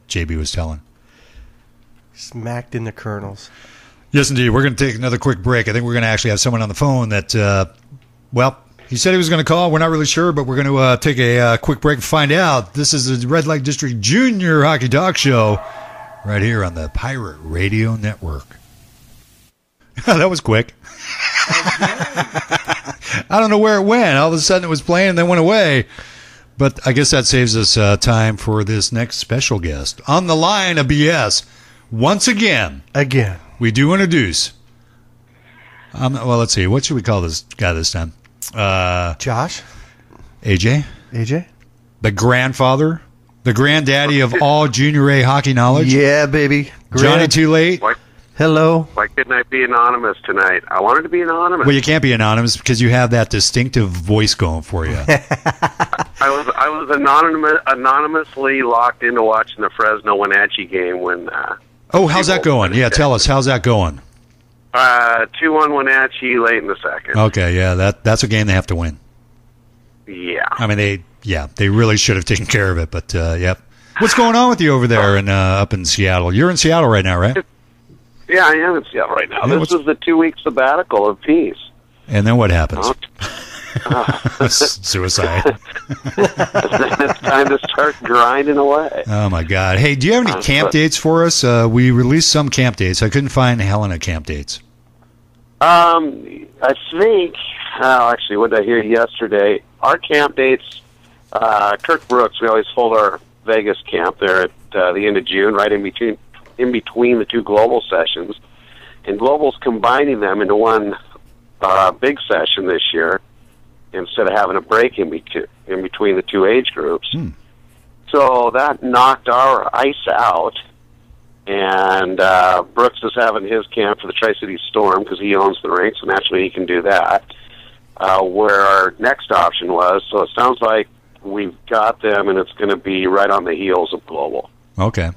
JB was telling. Smacked in the kernels. Yes, indeed. We're going to take another quick break. I think we're going to actually have someone on the phone that, he said he was going to call. We're not really sure, but we're going to take a quick break and find out. This is the Red Light District Junior Hockey Talk Show right here on the Pirate Radio Network. That was quick. I don't know where it went. All of a sudden it was playing and then went away. But I guess that saves us time for this next special guest. On the line of BS, once again, we do introduce. Let's see. What should we call this guy this time? Josh? AJ? The grandfather? The granddaddy of all Junior A hockey knowledge? Yeah, baby. Johnny Too Late? Hello. Why couldn't I be anonymous tonight? I wanted to be anonymous. Well, you can't be anonymous because you have that distinctive voice going for you. I was anonymously locked into watching the Fresno Wenatchee game when... how's that going? Yeah, tell us. How's that going? 2-1 Wenatchee late in the second. Okay, yeah, that's a game they have to win. Yeah. I mean, they really should have taken care of it, but, yep. What's going on with you over there and up in Seattle? You're in Seattle right now, right? Yeah, I am in Seattle right now. Yeah, this is the 2-week sabbatical of peace. And then what happens? Oh. Suicide. It's time to start grinding away. Oh, my God. Hey, do you have any camp dates for us? We released some camp dates. I couldn't find Helena camp dates. I think, actually, what did I hear yesterday? Our camp dates Kirk Brooks, we always hold our Vegas camp there at the end of June, right in between the two global sessions. And global's combining them into one big session this year instead of having a break in between the two age groups. So that knocked our ice out. And Brooks is having his camp for the Tri-City Storm because he owns the rink, so naturally he can do that. Where our next option was, so it sounds like we've got them, and it's going to be right on the heels of Global. Okay.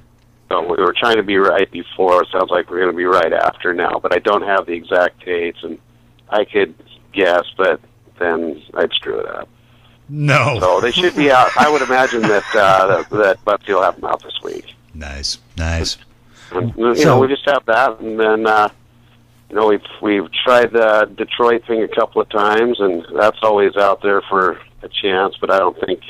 So we were trying to be right before. It sounds like we're going to be right after now, but I don't have the exact dates, and I could guess, but then I'd screw it up. No. So they should be out. I would imagine that that Butsy will have them out this week. Nice. And, we just have that, and then we've tried the Detroit thing a couple of times, and that's always out there for a chance. But I don't think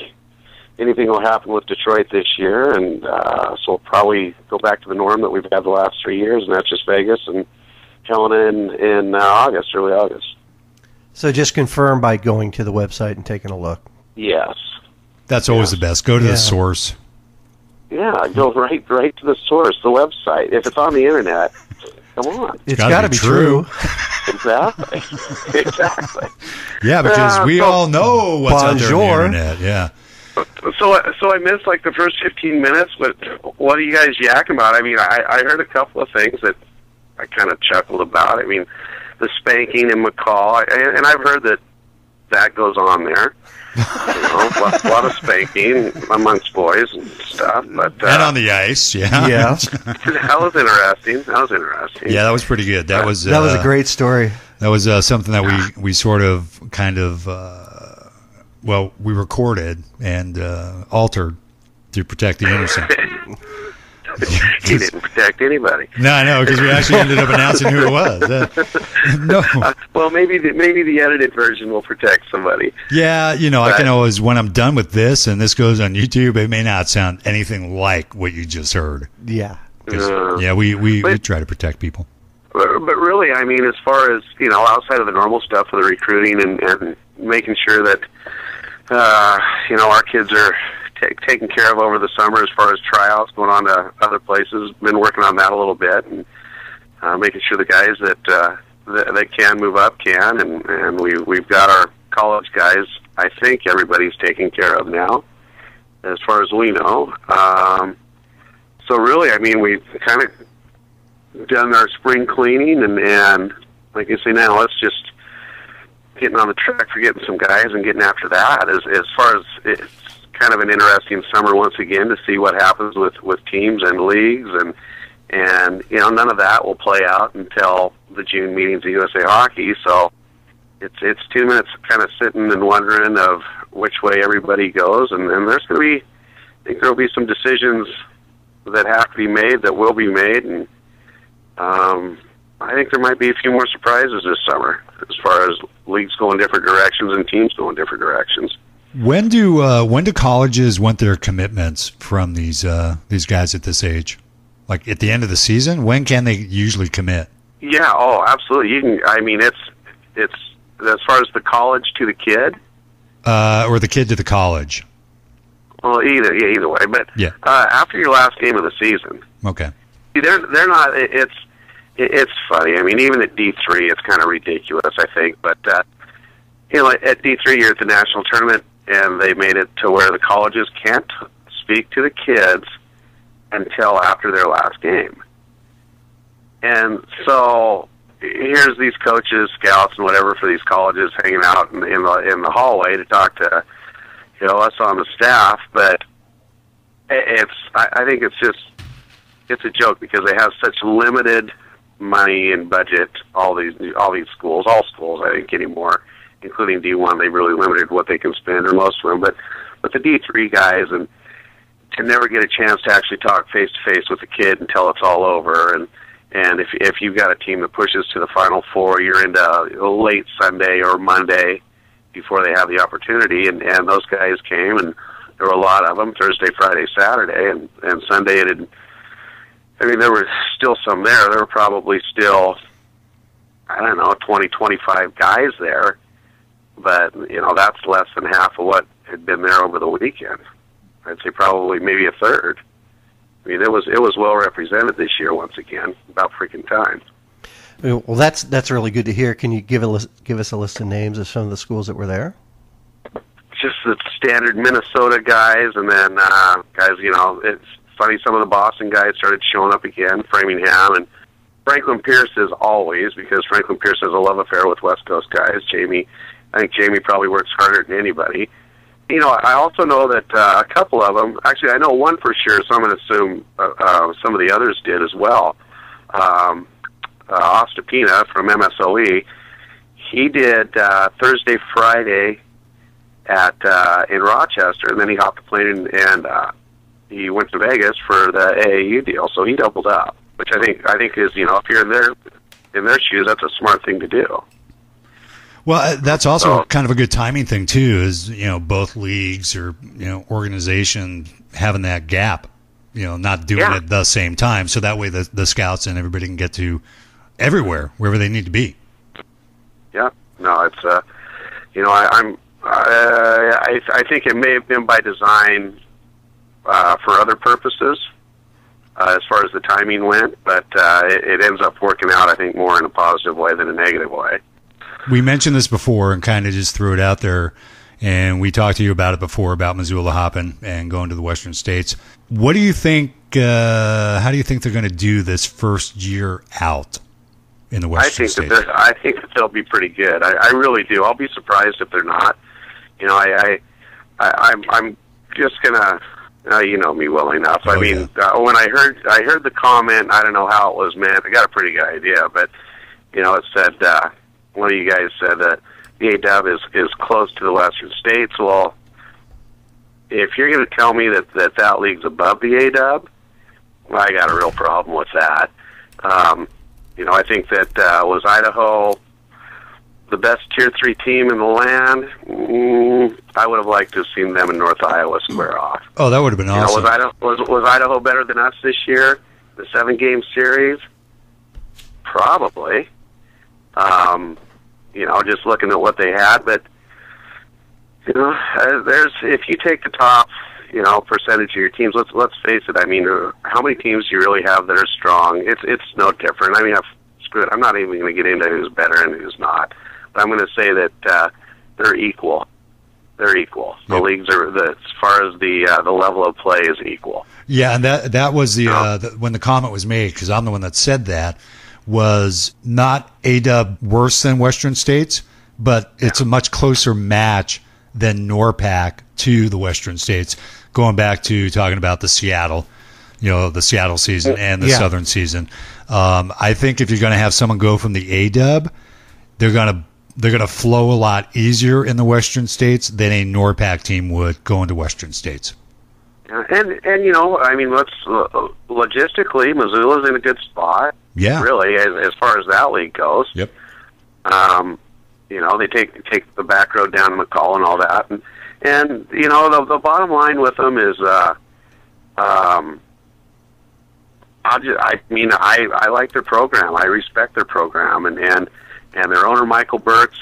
anything will happen with Detroit this year, and so we'll probably go back to the norm that we've had the last 3 years, and that's just Vegas and Helena in early August. So just confirm by going to the website and taking a look. Yes. That's always the best. Go to the source. Yeah, go right to the source, the website. If it's on the internet, come on. It's got to be true. Exactly. Yeah, because we all know what's out there on the internet. Yeah. So I missed like the first 15 minutes, but what are you guys yakking about? I mean, I heard a couple of things that I kind of chuckled about. I mean, the spanking in McCall, and I've heard that goes on there. A lot of spanking amongst boys and stuff. But and on the ice, yeah. That was interesting. Yeah, that was pretty good. That was a great story. That was something that we sort of kind of we recorded and altered to protect the innocent. He didn't protect anybody. No, I know, because we actually ended up announcing who it was. No. Well, maybe the edited version will protect somebody. Yeah, I can always, when I'm done with this and this goes on YouTube, it may not sound anything like what you just heard. Yeah. We try to protect people. But really, I mean, as far as, outside of the normal stuff for the recruiting and making sure that, our kids are taken care of over the summer as far as tryouts, going on to other places. Been working on that a little bit, and making sure the guys that can move up can, and we've got our college guys. I think everybody's taken care of now, as far as we know. So really, I mean, we've kind of done our spring cleaning, and like I say now, let's just getting on the track for getting some guys and getting after that. As far as it's kind of an interesting summer once again to see what happens with teams and leagues, and none of that will play out until the June meetings of USA Hockey. So it's 2 minutes kind of sitting and wondering of which way everybody goes, and there's going to be, I think there will be some decisions that have to be made, that will be made, and I think there might be a few more surprises this summer as far as leagues going different directions and teams going different directions. When do colleges want their commitments from these guys at this age? Like at the end of the season, when can they usually commit? Yeah, absolutely. You can. I mean, it's as far as the college to the kid, or the kid to the college. Well, either way. But after your last game of the season, okay. They're not. It's funny. I mean, even at D3, it's kind of ridiculous, I think. But at D3, you're at the national tournament, and they made it to where the colleges can't speak to the kids until after their last game. And so here's these coaches, scouts, and whatever for these colleges hanging out in the hallway to talk to us on the staff. But I think it's a joke because they have such limited money and budget. All these schools, all schools, I think anymore, including D1, they've really limited what they can spend, or most of them. But the D3 guys, and to never get a chance to actually talk face to face with the kid until it's all over, and if you've got a team that pushes to the Final Four, you're into late Sunday or Monday before they have the opportunity. And those guys came, and there were a lot of them Thursday, Friday, Saturday, and Sunday. There were still some there. There were probably still, 20, 25 guys there. but that's less than half of what had been there over the weekend. I'd say probably maybe a third. I mean, it was well represented this year once again. About freaking time. Well, that's really good to hear. Can you give us a list of names of some of the schools that were there? Just the standard Minnesota guys, and then guys. It's funny. Some of the Boston guys started showing up again. Framingham and Franklin Pierce is always, because Franklin Pierce has a love affair with West Coast guys. I think Jamie probably works harder than anybody. I also know that a couple of them, actually I know one for sure, so I'm going to assume some of the others did as well. Ostapina from MSOE, he did Thursday, Friday in Rochester, and then he hopped a plane and he went to Vegas for the AAU deal, so he doubled up, which I think is, if you're in their shoes, that's a smart thing to do. Well, that's also kind of a good timing thing too. Is both leagues or organization having that gap, not doing it at the same time, so that way the scouts and everybody can get to everywhere, wherever they need to be. Yeah, no, it's I think it may have been by design for other purposes as far as the timing went, but it ends up working out, I think, more in a positive way than a negative way. We mentioned this before and kind of just threw it out there, and we talked to you about it before, about Missoula hopping and going to the Western States. What do you think, how do you think they're going to do this first year out in the Western States? I think that they'll be pretty good. I really do. I'll be surprised if they're not. I'm just going to, you know me well enough. When I heard the comment, I don't know how it was meant. I got a pretty good idea, but, it said, one of you guys said that the AW is close to the Western States. Well, if you're going to tell me that league's above the AW, well, I got a real problem with that. I think that was Idaho the best Tier 3 team in the land? I would have liked to have seen them in North Iowa square off. Oh, that would have been awesome. Was Idaho better than us this year? The 7-game series? Probably. Just looking at what they had, but if you take the top, percentage of your teams, let's face it. I mean, how many teams do you really have that are strong? It's no different. I mean, screw it. I'm not even going to get into who's better and who's not. But I'm going to say that they're equal. They're equal. The leagues are as far as the level of play is equal. Yeah, and that was when the comment was made, because I'm the one that said that. Was not AW worse than Western States, but it's a much closer match than NORPAC to the Western States, going back to talking about the Seattle season and the Southern season. I think if you're going to have someone go from the AW, they're going to flow a lot easier in the Western States than a NORPAC team would going to Western States. And I mean, let's logistically, Missoula's in a good spot. Yeah, really, as far as that league goes. Yep. They take the back road down to McCall and all that, and the bottom line with them is, I like their program. I respect their program, and their owner Michael Burks,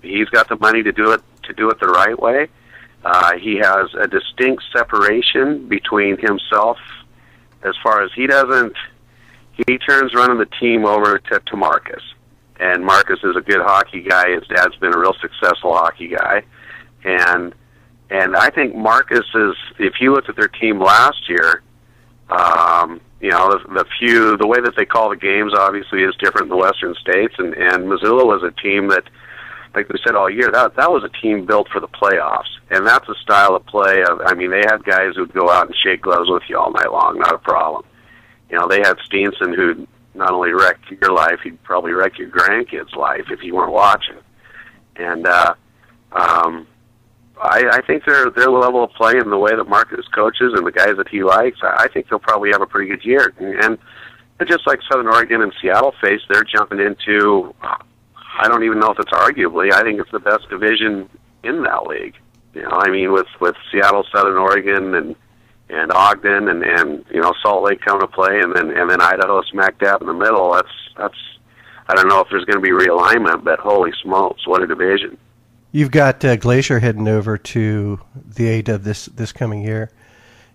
he's got the money to do it the right way. He has a distinct separation between himself, as far as he turns running the team over to Marcus. And Marcus is a good hockey guy. His dad's been a real successful hockey guy. And I think Marcus is, if you looked at their team last year, the way that they call the games obviously is different in the Western States. And Missoula was a team that, like we said all year, that was a team built for the playoffs. And that's a style of play. They had guys who'd go out and shake gloves with you all night long, not a problem. They had Steenson, who'd not only wreck your life, he'd probably wreck your grandkids' life if you weren't watching. And I think their level of play and the way that Marcus coaches and the guys that he likes, I think they'll probably have a pretty good year. And just like Southern Oregon and Seattle face, they're jumping into, I don't even know if it's arguably, I think it's the best division in that league. With Seattle, Southern Oregon, and Ogden, and Salt Lake coming to play, and then Idaho smack dab in the middle. That's I don't know if there's going to be realignment, but holy smokes, what a division! You've got Glacier heading over to the AW this coming year,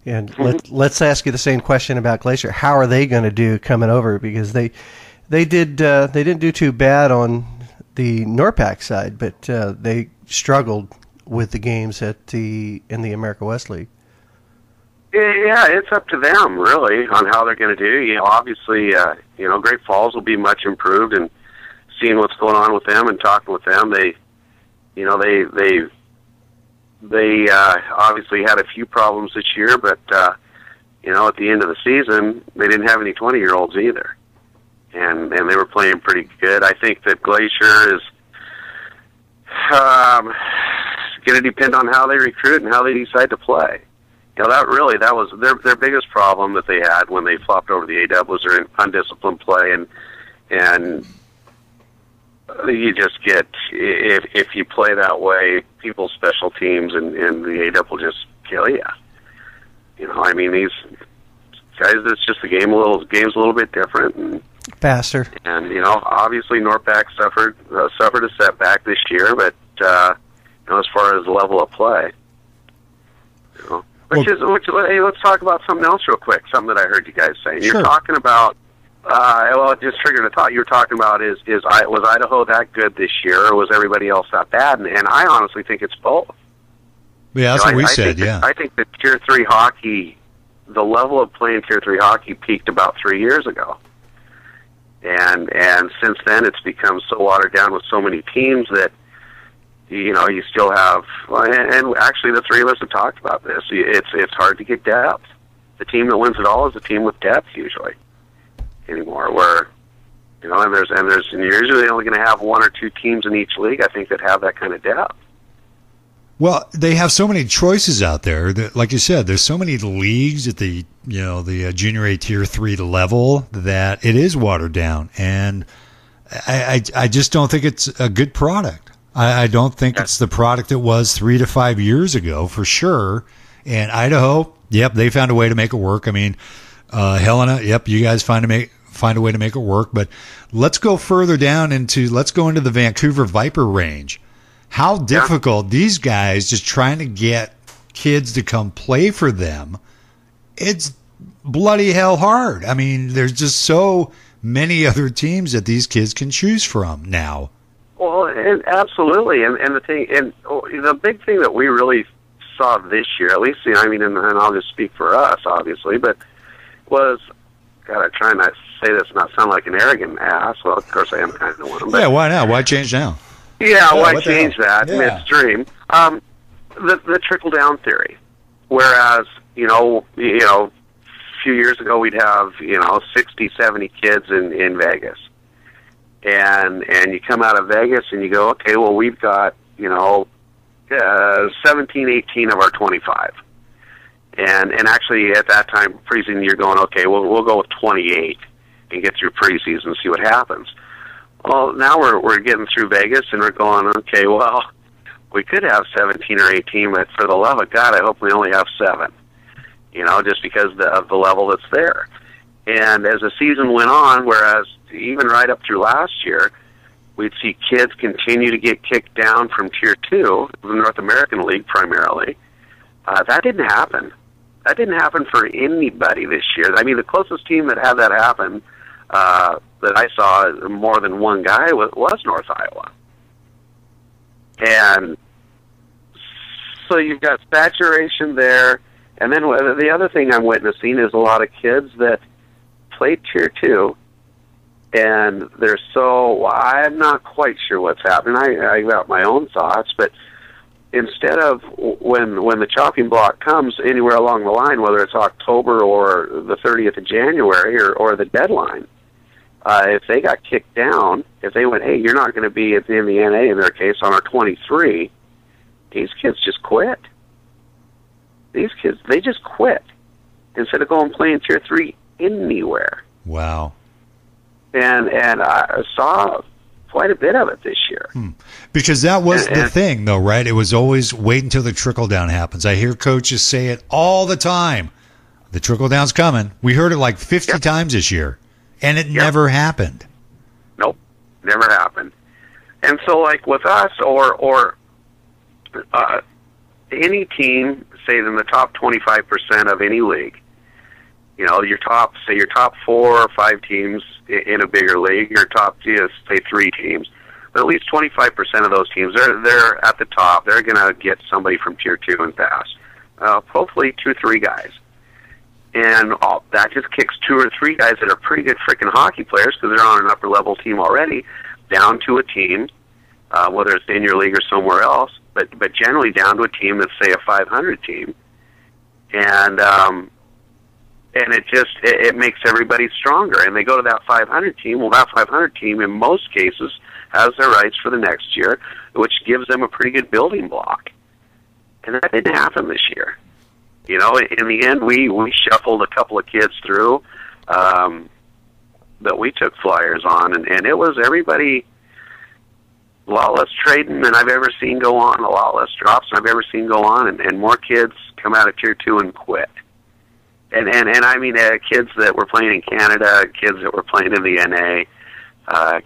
and let's ask you the same question about Glacier. How are they going to do coming over? Because they didn't do too bad on the NORPAC side, but they struggled with the games in the America West League. Yeah, it's up to them really on how they're going to do. Obviously, Great Falls will be much improved, and seeing what's going on with them and talking with them, they obviously had a few problems this year, but at the end of the season, they didn't have any 20-year-olds either, and they were playing pretty good. I think that Glacier is going to depend on how they recruit and how they decide to play. That was their biggest problem that they had when they flopped over the AW was their undisciplined play, and you just get, if you play that way, people's special teams and the AW will just kill you. These guys, it's just the game's a little bit different and faster. And obviously NORPAC suffered a setback this year, but as far as the level of play, hey, let's talk about something else real quick. Something that I heard you guys saying. Sure. You're talking about. It just triggered a thought. You were talking about was Idaho that good this year, or was everybody else that bad? And I honestly think it's both. Yeah, that's what we said. I think that Tier 3 hockey, the level of playing Tier 3 hockey, peaked about 3 years ago, and since then it's become so watered down with so many teams that you still have. And actually, the three of us have talked about this. It's hard to get depth. The team that wins it all is a team with depth usually. Anymore, where and you're usually only going to have one or two teams in each league, I think, that have that kind of depth. Well, they have so many choices out there that, like you said, there's so many leagues at the junior A Tier 3 level that it is watered down, and I just don't think it's a good product. I don't think it's the product it was 3 to 5 years ago for sure. And Idaho, yep, they found a way to make it work. Helena, yep, you guys find a way to make it work. But let's go further down let's go into the Vancouver Viper range. How difficult these guys just trying to get kids to come play for them. It's bloody hell hard. There's just so many other teams that these kids can choose from now. Well, absolutely, and the big thing that we really saw this year, at least, and I'll just speak for us, obviously, but was, God, I try not to say this and not sound like an arrogant ass. Well, of course I am kind of one. But, yeah, why not? Why change now? Yeah, why change that midstream? The trickle down theory. Whereas, a few years ago we'd have 60, 70 kids in Vegas. And you come out of Vegas and you go, okay, well, we've got, 17, 18 of our 25. And actually at that time, preseason, you're going, okay, we'll go with 28 and get through preseason and see what happens. Well, now we're getting through Vegas and we're going, okay, well, we could have 17 or 18, but for the love of God, I hope we only have 7, just because of the level that's there. And as the season went on, whereas even right up through last year, we'd see kids continue to get kicked down from Tier 2, the North American League primarily. That didn't happen. That didn't happen for anybody this year. The closest team that had that happen that I saw more than one guy was North Iowa. And so you've got saturation there. And then the other thing I'm witnessing is a lot of kids that played Tier 2, and I'm not quite sure what's happening. I got my own thoughts, but instead of when the chopping block comes anywhere along the line, whether it's October or the 30th of January or the deadline, if they got kicked down, if they went, hey, you're not going to be in the NA in their case on our 23, these kids just quit. These kids, they just quit instead of going playing Tier 3 anywhere. Wow. And I saw quite a bit of it this year. Because that was the thing, though, right? It was always wait until the trickle-down happens. I hear coaches say it all the time. The trickle-down's coming. We heard it like 50 times this year, and it never happened. Nope, never happened. And so, like with us, or any team, say in the top 25% of any league, your top 4 or 5 teams in a bigger league, your top, say 3 teams, but at least 25% of those teams, they're at the top. They're going to get somebody from Tier 2 and past. Hopefully 2 or 3 guys. And that just kicks 2 or 3 guys that are pretty good freaking hockey players because they're on an upper-level team already, down to a team, whether it's in your league or somewhere else, but generally down to a team that's, say, a 500 team. And it makes everybody stronger. And they go to that 500 team. Well, that 500 team, in most cases, has their rights for the next year, which gives them a pretty good building block. And that didn't happen this year. In the end, we shuffled a couple of kids through that we took flyers on, and it was everybody, a lot less trading than I've ever seen go on, a lot less drops than I've ever seen go on, and more kids come out of Tier 2 and quit. And I mean kids that were playing in Canada, kids that were playing in the NA,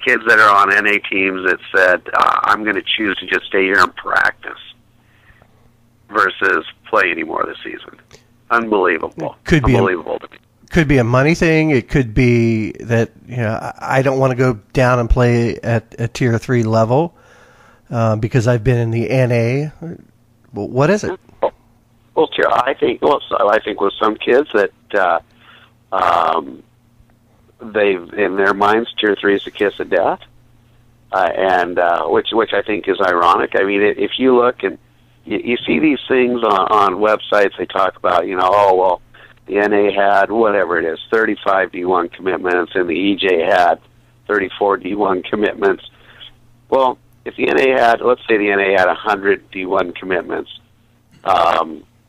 kids that are on NA teams that said, I'm going to choose to just stay here and practice versus play anymore this season. Unbelievable. Could be unbelievable to me. Could be a money thing. It could be that I don't want to go down and play at a Tier 3 level because I've been in the NA. What is it? Well, I think with some kids that they've in their minds Tier 3 is the kiss of death, and which I think is ironic. I mean, if you look and you see these things on websites, they talk about, the NA had, whatever it is, 35 D1 commitments, and the EJ had 34 D1 commitments. Well, if the NA had, let's say the NA had 100 D1 commitments,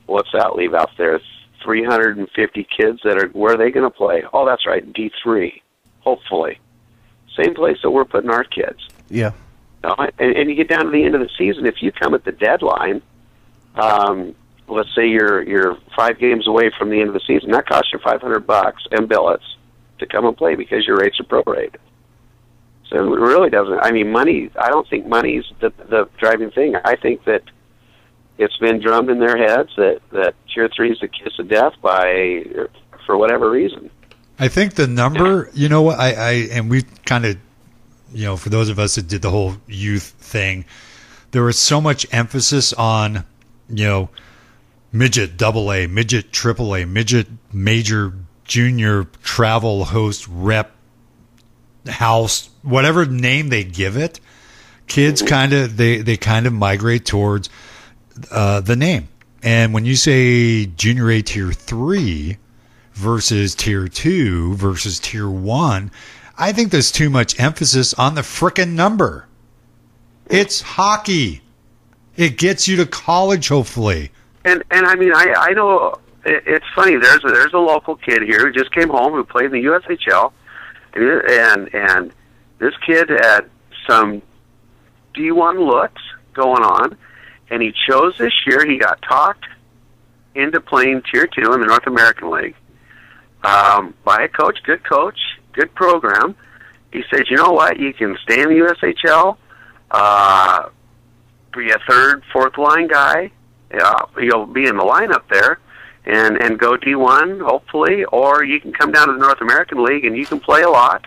what's that leave out there? 350 kids that are, where are they going to play? Oh, that's right, D3, hopefully. Same place that we're putting our kids. Yeah. And you get down to the end of the season, if you come at the deadline, let's say you're 5 games away from the end of the season, that costs you $500 and billets to come and play because your rates are prorated. So it really doesn't. I mean, money. I don't think money's the driving thing. I think that it's been drummed in their heads that Tier 3 is the kiss of death for whatever reason. I think the number, and we kind of, for those of us that did the whole youth thing, there was so much emphasis on, midget AA, midget AAA, midget major, junior, travel, host, rep, house, whatever name they give it. Kids kind of, they kind of migrate towards the name. And when you say junior A Tier 3 versus Tier 2 versus Tier 1, I think there's too much emphasis on the frickin' number. It's hockey. It gets you to college, hopefully. And I mean, I know it's funny. There's a local kid here who just came home who played in the USHL, and this kid had some D1 looks going on, and he chose this year. He got talked into playing Tier 2 in the North American League by a coach, good program. He says, you know what, you can stay in the USHL, be a third, fourth line guy. You'll be in the lineup there and go D1, hopefully, or you can come down to the North American League and you can play a lot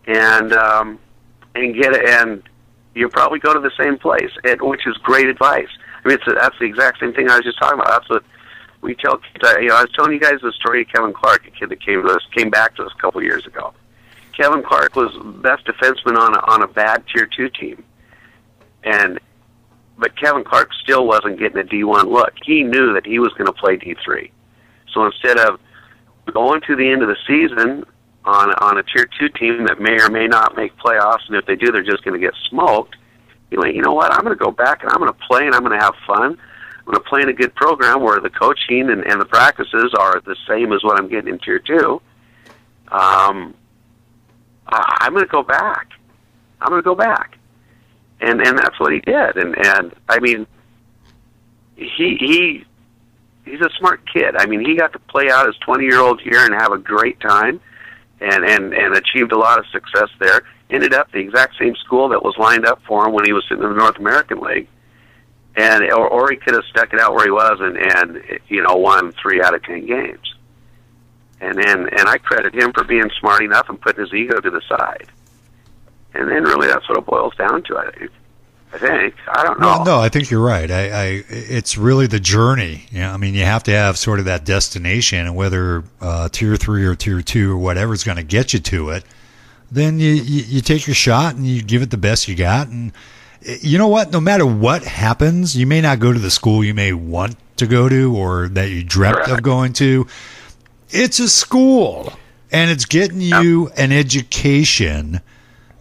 and get it, and you'll probably go to the same place, which is great advice. I mean, that's the exact same thing I was just talking about. That's what we tell kids. I was telling you guys the story of Kevin Clark, a kid that came back to us a couple of years ago. Kevin Clark was best defenseman on a bad Tier 2 team, but Kevin Clark still wasn't getting a D1 look. He knew that he was going to play D3. So instead of going to the end of the season on a Tier 2 team that may or may not make playoffs, and if they do, they're just going to get smoked, he went, you know what, I'm going to go back and I'm going to play and I'm going to have fun. I'm going to play in a good program where the coaching and the practices are the same as what I'm getting in Tier 2. I'm going to go back. And that's what he did. And I mean, he's a smart kid. I mean, he got to play out his 20-year-old here and have a great time and achieved a lot of success there. Ended up the exact same school that was lined up for him when he was sitting in the North American League. and or he could have stuck it out where he was and won 3 out of 10 games. And I credit him for being smart enough and putting his ego to the side. And then really that's what it boils down to, I think. I don't know. Well, no, I think you're right. It's really the journey. I mean, you have to have sort of that destination, and whether Tier 3 or Tier 2 or whatever is going to get you to it, then you take your shot and you give it the best you got. And you know what? No matter what happens, you may not go to the school you may want to go to or that you dreamt of going to. It's a school, and it's getting you an education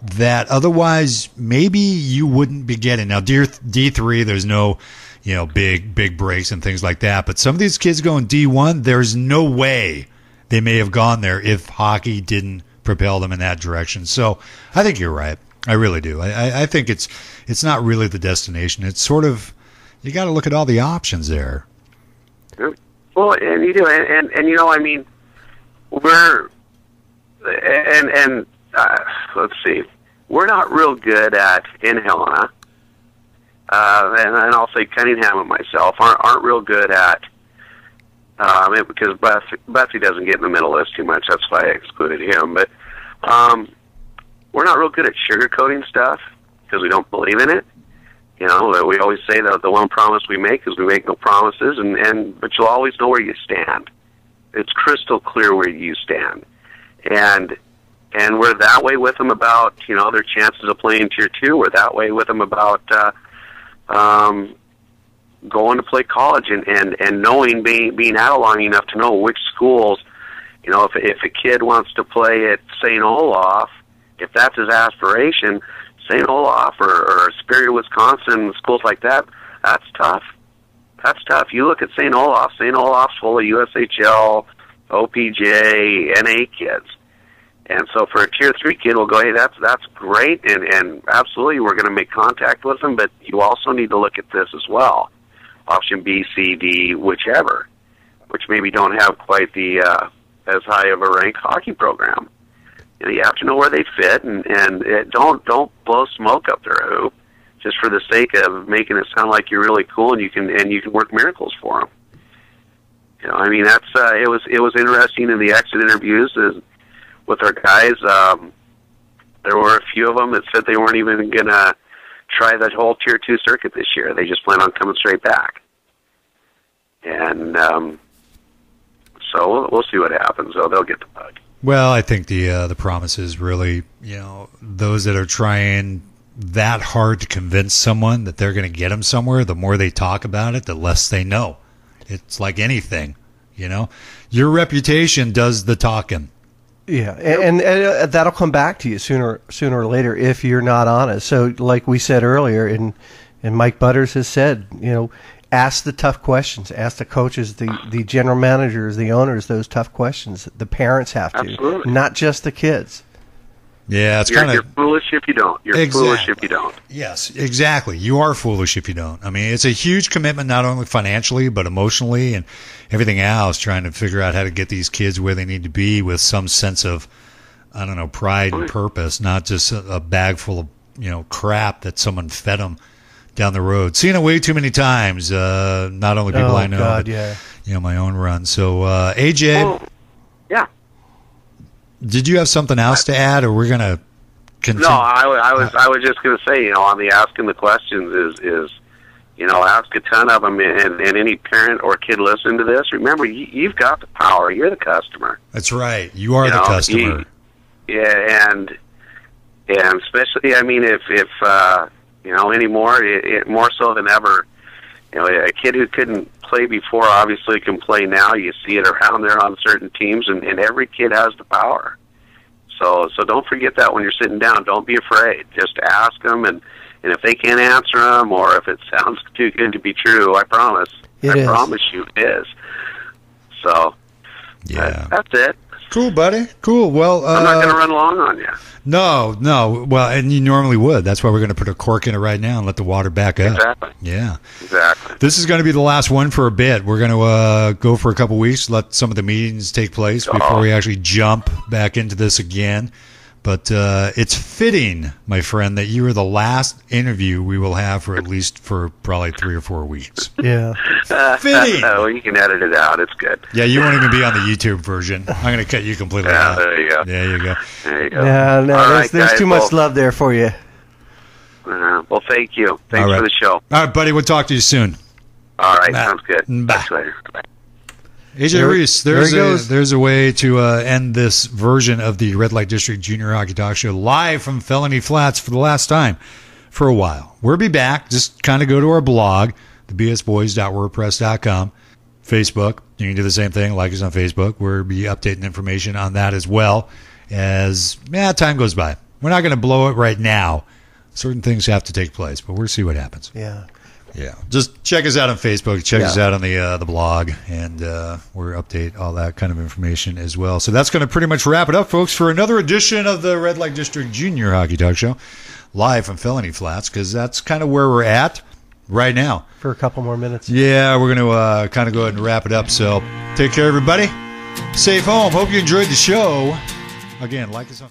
that otherwise maybe you wouldn't be getting. Now, D3, there's no, big breaks and things like that. But some of these kids going D1, there's no way they may have gone there if hockey didn't propel them in that direction. So I think you're right. I really do. I think it's not really the destination. It's sort of, you got to look at all the options there. Well, and you do, and I mean, we're, and let's see, we're not real good in Helena, and I'll say Cunningham and myself aren't real good at, because Betsy doesn't get in the middle of this too much, that's why I excluded him, but we're not real good at sugarcoating stuff because we don't believe in it. We always say that the one promise we make is we make no promises, but you'll always know where you stand. It's crystal clear where you stand. And we're that way with them about, their chances of playing Tier 2. We're that way with them about going to play college and knowing, being out long enough to know which schools, if a kid wants to play at St. Olaf, if that's his aspiration, St. Olaf or Superior, Wisconsin, schools like that, that's tough. That's tough. You look at St. Olaf. St. Olaf's full of USHL, OPJ, NA kids. And so for a Tier 3 kid, we'll go, hey, that's great, and absolutely we're going to make contact with them, but you also need to look at this as well. Option B, C, D, whichever, which maybe don't have quite the as high of a ranked hockey program. You have to know where they fit, and don't blow smoke up their hoop just for the sake of making it sound like you're really cool and you can work miracles for them. I mean, that's it was interesting in the exit interviews with our guys. There were a few of them that said they weren't even going to try that whole Tier 2 circuit this year. They just plan on coming straight back. And so we'll see what happens. So they'll get the bug. Well, I think the promise is really, those that are trying that hard to convince someone that they're going to get them somewhere, the more they talk about it, the less they know. It's like anything, Your reputation does the talking. Yeah, and that'll come back to you sooner or later if you're not honest. So, like we said earlier, and Mike Butters has said, ask the tough questions. Ask the coaches, the general managers, the owners, those tough questions. The parents have to, Absolutely. Not just the kids. Yeah, it's you're foolish if you don't. You're foolish if you don't. Yes, exactly. You are foolish if you don't. I mean, it's a huge commitment, not only financially, but emotionally and everything else, trying to figure out how to get these kids where they need to be with some sense of, pride and purpose, not just a bag full of, crap that someone fed them down the road. Seen it way too many times, not only people I know, God, but, my own run. So, AJ. Yeah. Did you have something else to add, or we're going to continue? No, I was just going to say, on the asking the questions is ask a ton of them, and any parent or kid listening to this, remember, you've got the power. You're the customer. That's right. You are the customer. And especially, I mean, if anymore, more so than ever, a kid who couldn't play before obviously can play now. You see it around there on certain teams, and every kid has the power. So don't forget that when you're sitting down. Don't be afraid. Just ask them, and if they can't answer them, or if it sounds too good to be true, I promise. I promise you it is. So yeah, that's it. Cool, buddy. Cool. Well, I'm not going to run long on you. No. Well, and you normally would. That's why we're going to put a cork in it right now and let the water back up. Exactly. Yeah. Exactly. This is going to be the last one for a bit. We're going to go for a couple weeks, let some of the meetings take place before we actually jump back into this again. But it's fitting, my friend, that you are the last interview we will have for probably 3 or 4 weeks. Yeah. Fitting. Oh, you can edit it out. It's good. Yeah, you won't even be on the YouTube version. I'm going to cut you completely out. There you go. There you go. There you go. No, All there's right, guys, too much love there for you. Well, thank you. Thanks All right. for the show. All right, buddy. We'll talk to you soon. All right, Bye. sounds good. Bye. Talk to you later. Bye. AJ Reis, there he goes. there's a way to end this version of the Red Light District Junior Hockey Talk Show live from Felony Flats for the last time for a while. We'll be back. Just kind of go to our blog, thebsboys.wordpress.com, Facebook. You can do the same thing. Like us on Facebook. We'll be updating information on that as well as time goes by. We're not going to blow it right now. Certain things have to take place, but we'll see what happens. Yeah. Yeah, just check us out on Facebook. Check us out on the blog, and we'll update all that kind of information as well. So that's going to pretty much wrap it up, folks, for another edition of the Red Light District Junior Hockey Talk Show, live from Felony Flats, because that's kind of where we're at right now. For a couple more minutes. Yeah, we're going to kind of go ahead and wrap it up. So take care, everybody. Safe home. Hope you enjoyed the show. Again, like us on